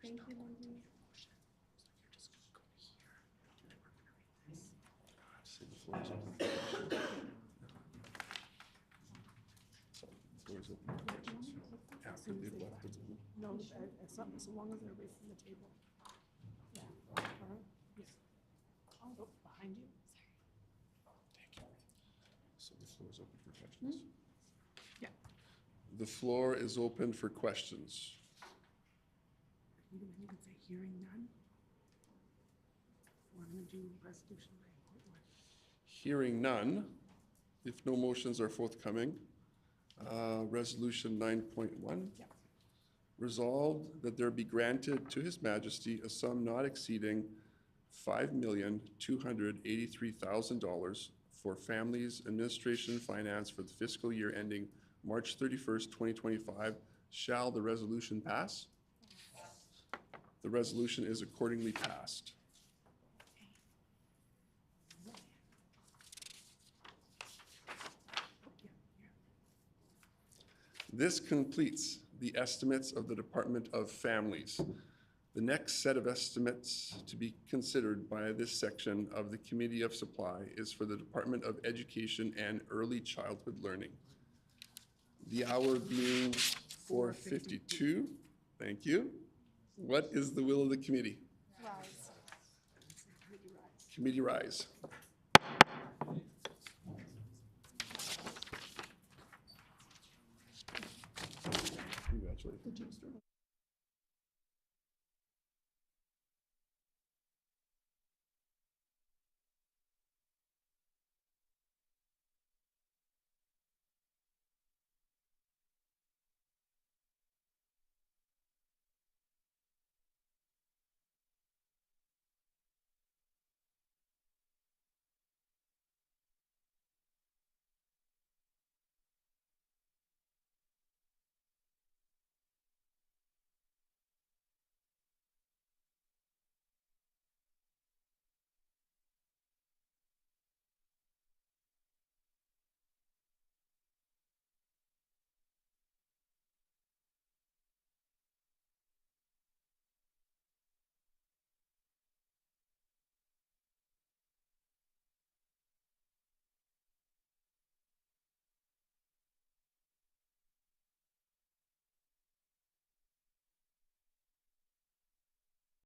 Thank you, Lindsay. No, as long as they're away from the table. Yeah. All right. Yes. Oh, behind you. So the floor is open for questions. Yeah. The floor is open for questions. You can say hearing none. We're going to do resolution 9.1. Hearing none, if no motions are forthcoming, resolution 9.1. Yeah. Resolved that there be granted to His Majesty a sum not exceeding $5,283,000 for families, administration, finance for the fiscal year ending March 31st, 2025. Shall the resolution pass? The resolution is accordingly passed. This completes the estimates of the Department of Families. The next set of estimates to be considered by this section of the Committee of Supply is for the Department of Education and Early Childhood Learning. The hour being 4:52. Thank you. What is the will of the committee? Rise. Committee rise.